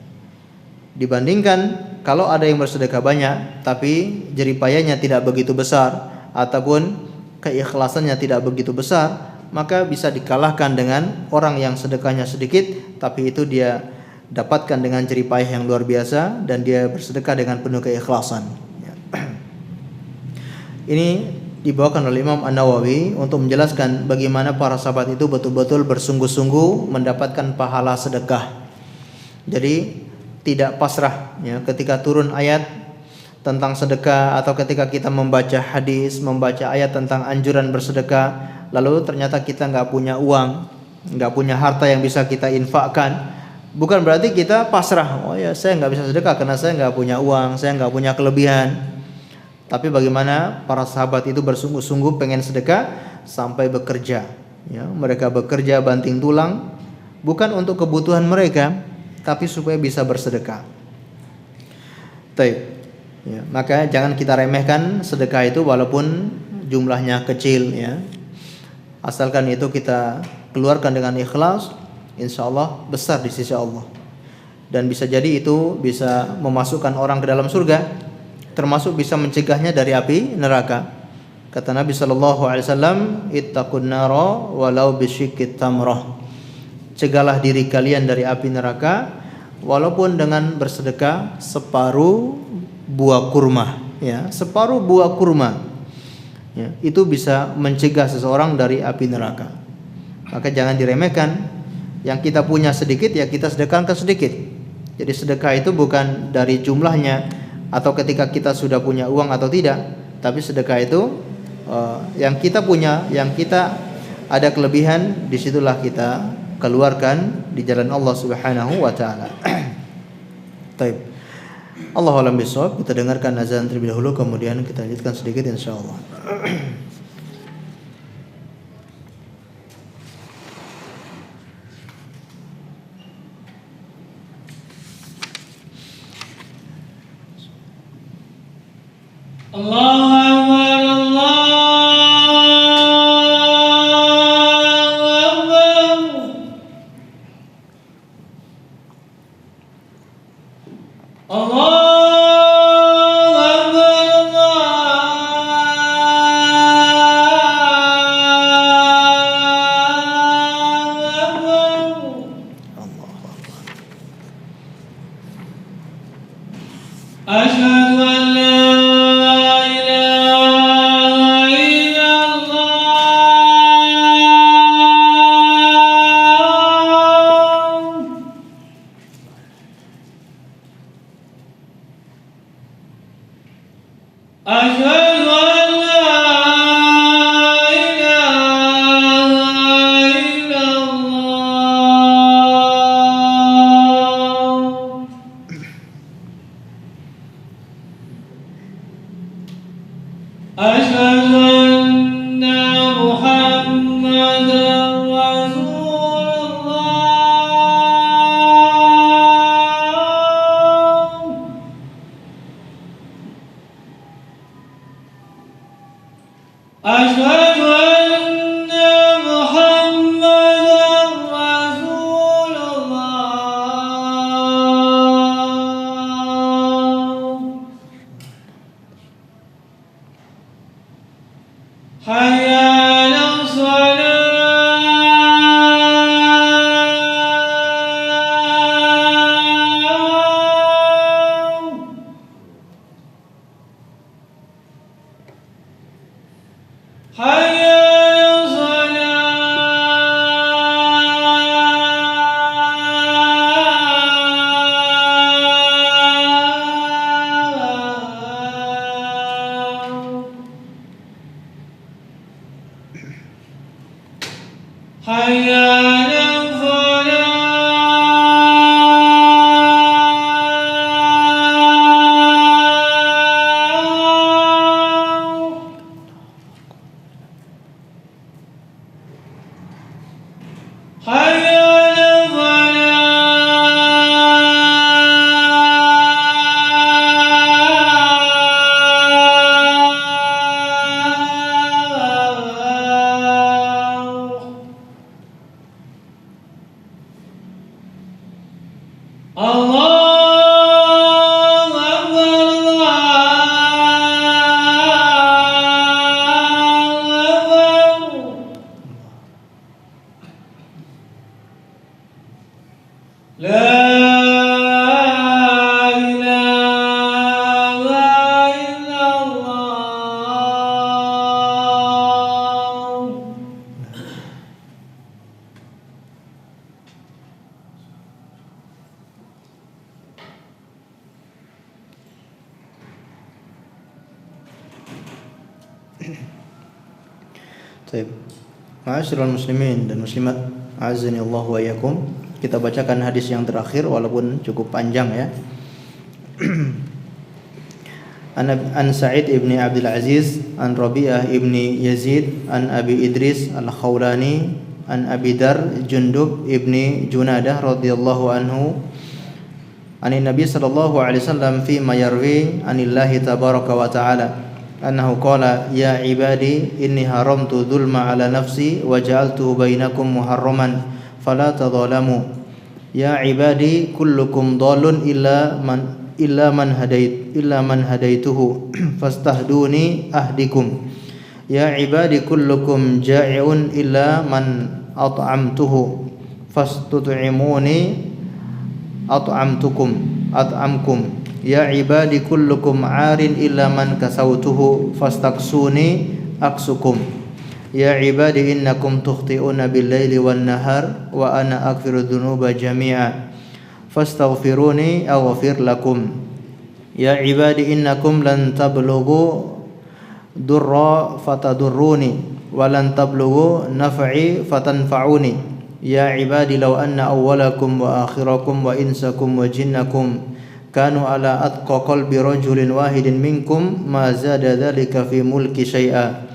Dibandingkan kalau ada yang bersedekah banyak tapi jeripayanya tidak begitu besar ataupun keikhlasannya tidak begitu besar, maka bisa dikalahkan dengan orang yang sedekahnya sedikit tapi itu dia dapatkan dengan jeripayah yang luar biasa dan dia bersedekah dengan penuh keikhlasan. Ini dibawakan oleh Imam An-Nawawi untuk menjelaskan bagaimana para sahabat itu betul-betul bersungguh-sungguh mendapatkan pahala sedekah. Jadi tidak pasrah, ya, ketika turun ayat tentang sedekah atau ketika kita membaca hadis, membaca ayat tentang anjuran bersedekah, lalu ternyata kita nggak punya uang, nggak punya harta yang bisa kita infakkan, bukan berarti kita pasrah. Oh ya, saya nggak bisa sedekah karena saya nggak punya uang, saya nggak punya kelebihan. Tapi bagaimana para sahabat itu bersungguh-sungguh pengen sedekah sampai bekerja, ya, mereka bekerja banting tulang bukan untuk kebutuhan mereka tapi supaya bisa bersedekah. Taib. Ya, maka jangan kita remehkan sedekah itu walaupun jumlahnya kecil, ya. Asalkan itu kita keluarkan dengan ikhlas, insya Allah besar di sisi Allah. Dan bisa jadi itu bisa memasukkan orang ke dalam surga, termasuk bisa mencegahnya dari api neraka. Kata Nabi SAW, ittaqun nara walau bisyikit tamrah. Cegahlah diri kalian dari api neraka walaupun dengan bersedekah separuh buah kurma, ya, separuh buah kurma, ya, itu bisa mencegah seseorang dari api neraka. Maka jangan diremehkan. Yang kita punya sedikit, ya kita sedekahkan sedikit. Jadi sedekah itu bukan dari jumlahnya atau ketika kita sudah punya uang atau tidak, tapi sedekah itu yang kita punya, yang kita ada kelebihan, disitulah kita keluarkan di jalan Allah Subhanahu wa taala. Taib. Allahu a'lam bishawab. Kita dengarkan azan terlebih dahulu kemudian kita lanjutkan sedikit insyaallah. Allahu Akbar, Asyhadu an la ilaha illallah. Asyhadu an la ilaha illallah. حي على الصلاة حي على الصلاة حي على الفلاح حي على الفلاح الله أكبر الله أكبر لا إله إلا الله Baik. Ma'asyiral muslimin dan muslimat, azani Allah wa iyyakum. Kita bacakan hadis yang terakhir walaupun cukup panjang ya. An Sa'id ibni Abdul Aziz, an Rabi'ah ibni Yazid, an Abi Idris al-Khawlani, an Abi Dar Jundub ibni Junadah radhiyallahu anhu, anin Nabi sallallahu alaihi wasallam fi ma yarwi anillahi tabaraka wa ta'ala annahu qala ya ibadi inni haramtu dzulma ala nafsi wa ja'altuhu bainakum muharraman fala tadzalamu ya ibadi kullukum dhalun illa man hadaituhu fastahduni ahdikum ya ibadi kullukum ja'iun illa man at'amtuhu fastut'imuni at'amkum ya ibadi kullukum 'arin illa man kasautuhu fastaksuni aksukum ya ibadi innakum tukhti'una bil-laili wan-nahar wa ana aghfiru dzunuba jami'a fastaghfiruni aghfir lakum ya ibadi innakum lan tablughu durra fatadurruni wa lan tablughu naf'i fatanfa'uni ya ibadi law anna awwalakum wa akhirakum wa insakum wa jinnakum kanu ala atqa qalbi rajulin wahidin minkum ma zada dhalika fi mulki syai'a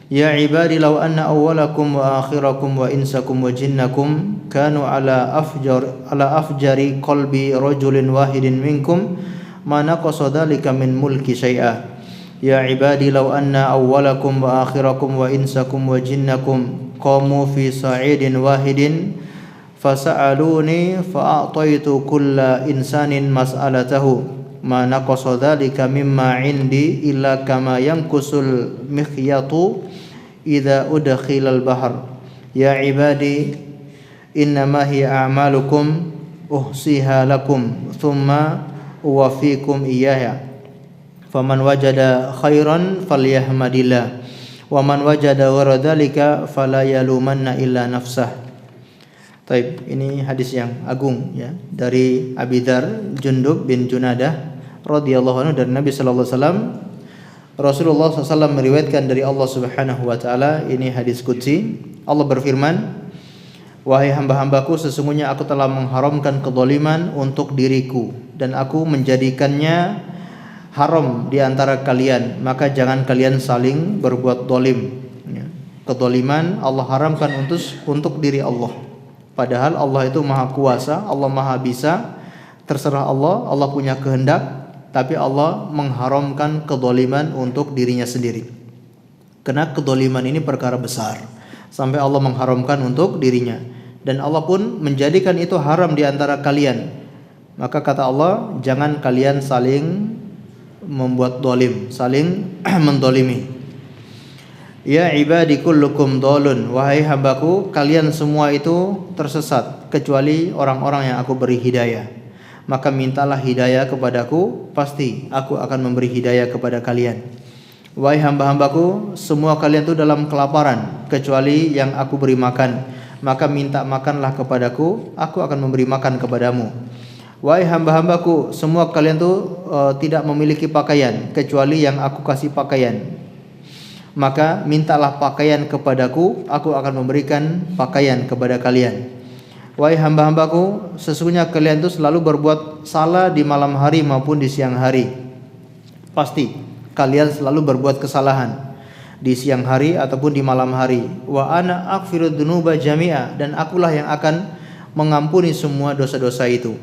ya ibadi law anna awwalakum wa akhirakum wa insakum wa jinnakum kanu ala afjari qalbi rajulin wahidin minkum ma naqasa dhalika min mulki syai'a ya ibadi law anna awwalakum wa akhirakum wa insakum wa jinnakum qamu fi sa'idin wahidin fasa'aluni fa'ataitu kulla insanin mas'alatahu ma naqasa dhalika mimma 'indi illa kama yankusul mikhyatu idza udkhilal bahr ya ibadi innama hiya a'malukum uhsiha lakum thumma uwaffikum iyyaha faman wajada khairan falyahmadillah wa man wajada ghayra dhalika fala yalumanna illa nafsah. Taib, ini hadis yang agung ya dari Abi Dar Jundub bin Junadah radhiyallahu anhu dari Nabi sallallahu alaihi wasallam. Rasulullah SAW meriwayatkan dari Allah Subhanahu wa taala, ini hadis qudsi. Allah berfirman, wahai hamba-hambaku, sesungguhnya aku telah mengharamkan kezaliman untuk diriku dan aku menjadikannya haram di antara kalian, maka jangan kalian saling berbuat zalim. Kezaliman Allah haramkan untuk diri Allah. Padahal Allah itu maha kuasa, Allah maha bisa, terserah Allah, Allah punya kehendak, tapi Allah mengharamkan kezaliman untuk dirinya sendiri. Karena kezaliman ini perkara besar, sampai Allah mengharamkan untuk dirinya. Dan Allah pun menjadikan itu haram di antara kalian. Maka kata Allah, jangan kalian saling membuat zalim, saling mendolimi. Ya ibadi kullukum dhalun, wahai hambaku, kalian semua itu tersesat kecuali orang-orang yang aku beri hidayah. Maka mintalah hidayah kepadaku, pasti aku akan memberi hidayah kepada kalian. Wahai hamba-hambaku, semua kalian itu dalam kelaparan kecuali yang aku beri makan. Maka minta makanlah kepadaku, aku akan memberi makan kepadamu. Wahai hamba-hambaku, semua kalian itu tidak memiliki pakaian kecuali yang aku kasih pakaian. Maka mintalah pakaian kepadaku, aku akan memberikan pakaian kepada kalian. Wahai hamba-hambaku, sesungguhnya kalian itu selalu berbuat salah di malam hari maupun di siang hari. Pasti kalian selalu berbuat kesalahan di siang hari ataupun di malam hari. Wa ana aghfirud dzunuba jami'a, dan akulah yang akan mengampuni semua dosa-dosa itu.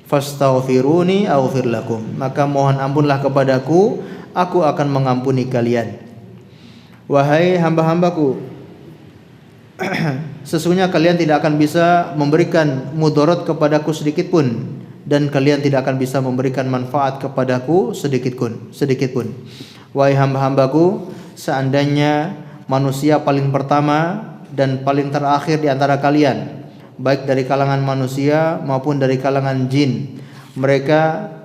Fastaghfiruni aghfir lakum, maka mohon ampunlah kepadaku, aku akan mengampuni kalian. Wahai hamba-hambaku, sesungguhnya kalian tidak akan bisa memberikan mudarat kepadaku sedikit pun, dan kalian tidak akan bisa memberikan manfaat kepadaku sedikit pun. Wahai hamba-hambaku, seandainya manusia paling pertama dan paling terakhir di antara kalian, baik dari kalangan manusia maupun dari kalangan jin, mereka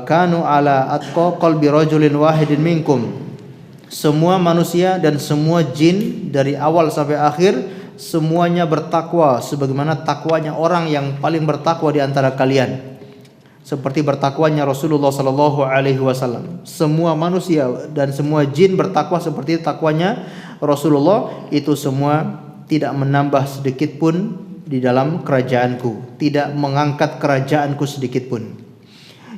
kanu ala atqa qalbi rajulin wahidin minkum. Semua manusia dan semua jin dari awal sampai akhir semuanya bertakwa sebagaimana takwanya orang yang paling bertakwa di antara kalian. Seperti bertakwanya Rasulullah sallallahu alaihi wasallam. Semua manusia dan semua jin bertakwa seperti takwanya Rasulullah, itu semua tidak menambah sedikit pun di dalam kerajaanku, tidak mengangkat kerajaanku sedikit pun.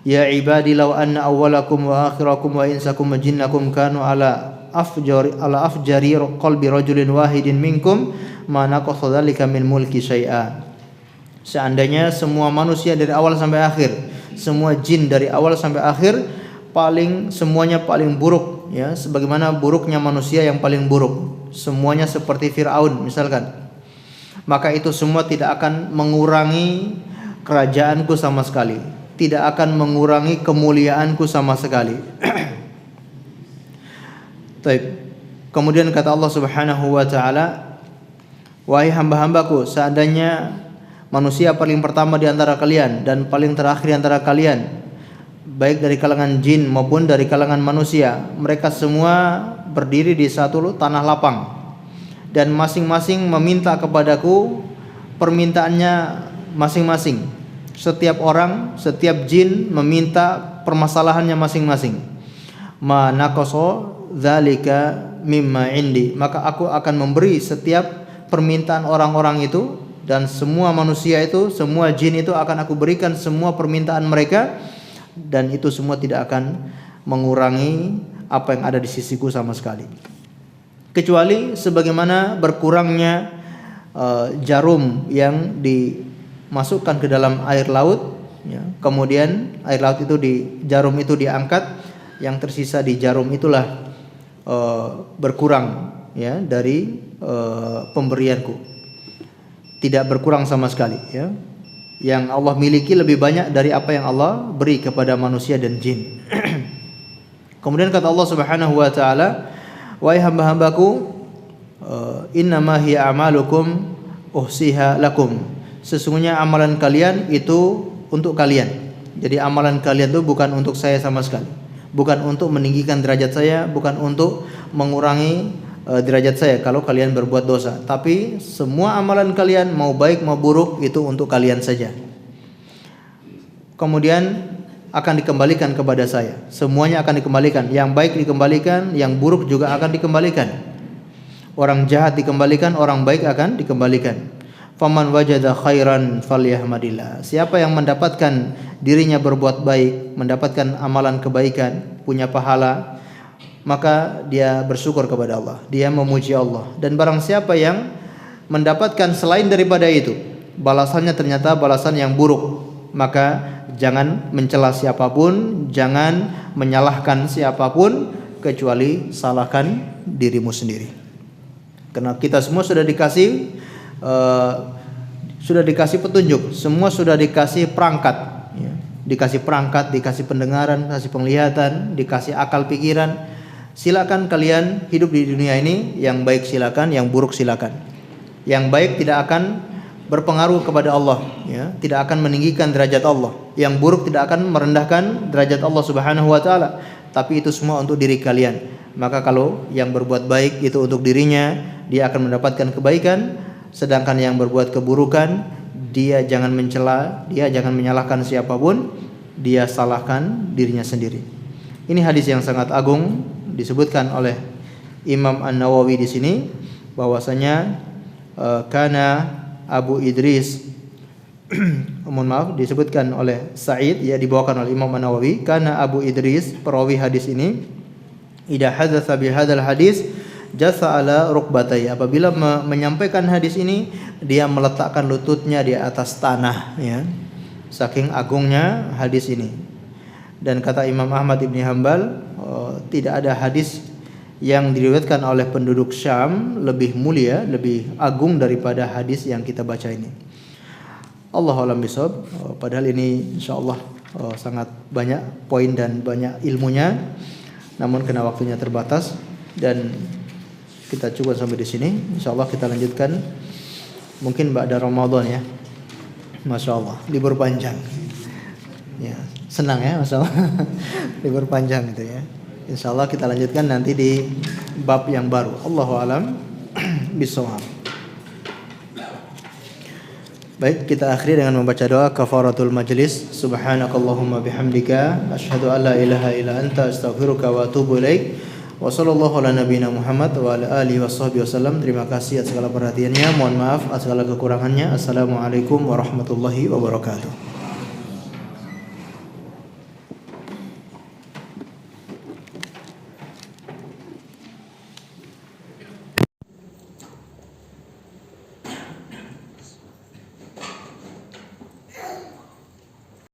Ya ibadi law anna awwalakum wa akhirakum wa insakum wa jinnakum kanu ala afjari qalbi rajulin wahidin minkum ma naqasa dzalika min mulki syai'a. Seandainya semua manusia dari awal sampai akhir, semua jin dari awal sampai akhir semuanya paling buruk, ya, sebagaimana buruknya manusia yang paling buruk, semuanya seperti Firaun misalkan, maka itu semua tidak akan mengurangi kerajaanku sama sekali, tidak akan mengurangi kemuliaanku sama sekali. Kemudian kata Allah Subhanahu wa taala, wahai hamba-hambaku, seandainya manusia paling pertama di antara kalian dan paling terakhir di antara kalian, baik dari kalangan jin maupun dari kalangan manusia, mereka semua berdiri di satu tanah lapang dan masing-masing meminta kepadaku permintaannya masing-masing. Setiap orang, setiap jin meminta permasalahannya masing-masing. Ma naqasa dzalika mimma indi, maka aku akan memberi setiap permintaan orang-orang itu, dan semua manusia itu, semua jin itu akan aku berikan semua permintaan mereka, dan itu semua tidak akan mengurangi apa yang ada di sisiku sama sekali, kecuali sebagaimana berkurangnya jarum yang dimasukkan ke dalam air laut, ya. Kemudian air laut itu jarum itu diangkat, yang tersisa di jarum itulah berkurang, ya, dari pemberianku, tidak berkurang sama sekali, ya. Yang Allah miliki lebih banyak dari apa yang Allah beri kepada manusia dan jin. Kemudian kata Allah Subhanahu wa taala, wahai hamba-hambaku, innama hiya a'malukum uhsiha lakum, sesungguhnya amalan kalian itu untuk kalian. Jadi amalan kalian itu bukan untuk saya sama sekali, bukan untuk meninggikan derajat saya, bukan untuk mengurangi derajat saya kalau kalian berbuat dosa, tapi semua amalan kalian mau baik mau buruk itu untuk kalian saja. Kemudian akan dikembalikan kepada saya, semuanya akan dikembalikan, yang baik dikembalikan, yang buruk juga akan dikembalikan. Orang jahat dikembalikan, orang baik akan dikembalikan. Faman wajada khairan falyahmadillah, siapa yang mendapatkan dirinya berbuat baik, mendapatkan amalan kebaikan, punya pahala, maka dia bersyukur kepada Allah, dia memuji Allah. Dan barang siapa yang mendapatkan selain daripada itu, balasannya ternyata balasan yang buruk, maka jangan mencela siapapun, jangan menyalahkan siapapun, kecuali salahkan dirimu sendiri. Karena kita semua sudah dikasih petunjuk, semua sudah dikasih perangkat, ya. Dikasih perangkat, dikasih pendengaran, dikasih penglihatan, dikasih akal pikiran, Silakan kalian hidup di dunia ini, yang baik silakan, yang buruk silakan. Yang baik tidak akan berpengaruh kepada Allah, ya, tidak akan meninggikan derajat Allah. Yang buruk tidak akan merendahkan derajat Allah Subhanahu wa taala. Tapi itu semua untuk diri kalian. Maka kalau yang berbuat baik itu untuk dirinya, dia akan mendapatkan kebaikan, sedangkan yang berbuat keburukan, dia jangan mencela, dia jangan menyalahkan siapapun, dia salahkan dirinya sendiri. Ini hadis yang sangat agung, disebutkan oleh Imam An-Nawawi di sini bahwasanya kana Abu Idris mohon maaf, disebutkan oleh Sa'id, ya, dibawakan oleh Imam An-Nawawi, karena Abu Idris perawi hadis ini, idza hadatsa bi hadzal hadis jasa ala rukbatai, apabila menyampaikan hadis ini dia meletakkan lututnya di atas tanah, ya, saking agungnya hadis ini. Dan kata Imam Ahmad Ibn Hanbal, tidak ada hadis yang diriwayatkan oleh penduduk Syam lebih mulia, lebih agung daripada hadis yang kita baca ini. Allahu a'lam bishawab. Padahal ini insyaallah sangat banyak poin dan banyak ilmunya, namun karena waktunya terbatas dan kita cukup sampai di sini. Insyaallah kita lanjutkan mungkin ba'da Ramadan, ya. Masyaallah, libur panjang. Ya, senang ya, masyaallah. Libur panjang itu, ya. Insyaallah kita lanjutkan nanti di bab yang baru. Allahu a'lam bishawab. Baik, kita akhiri dengan membaca doa kafaratul majlis. Subhanakallahumma bihamdika asyhadu an la ilaha illa anta astaghfiruka wa atubu ilaik. Wa sallallahu ala nabiyyina Muhammad wa ala alihi washabbihi wasallam. Terima kasih atas segala perhatiannya. Mohon maaf atas segala kekurangannya. Assalamualaikum warahmatullahi wabarakatuh.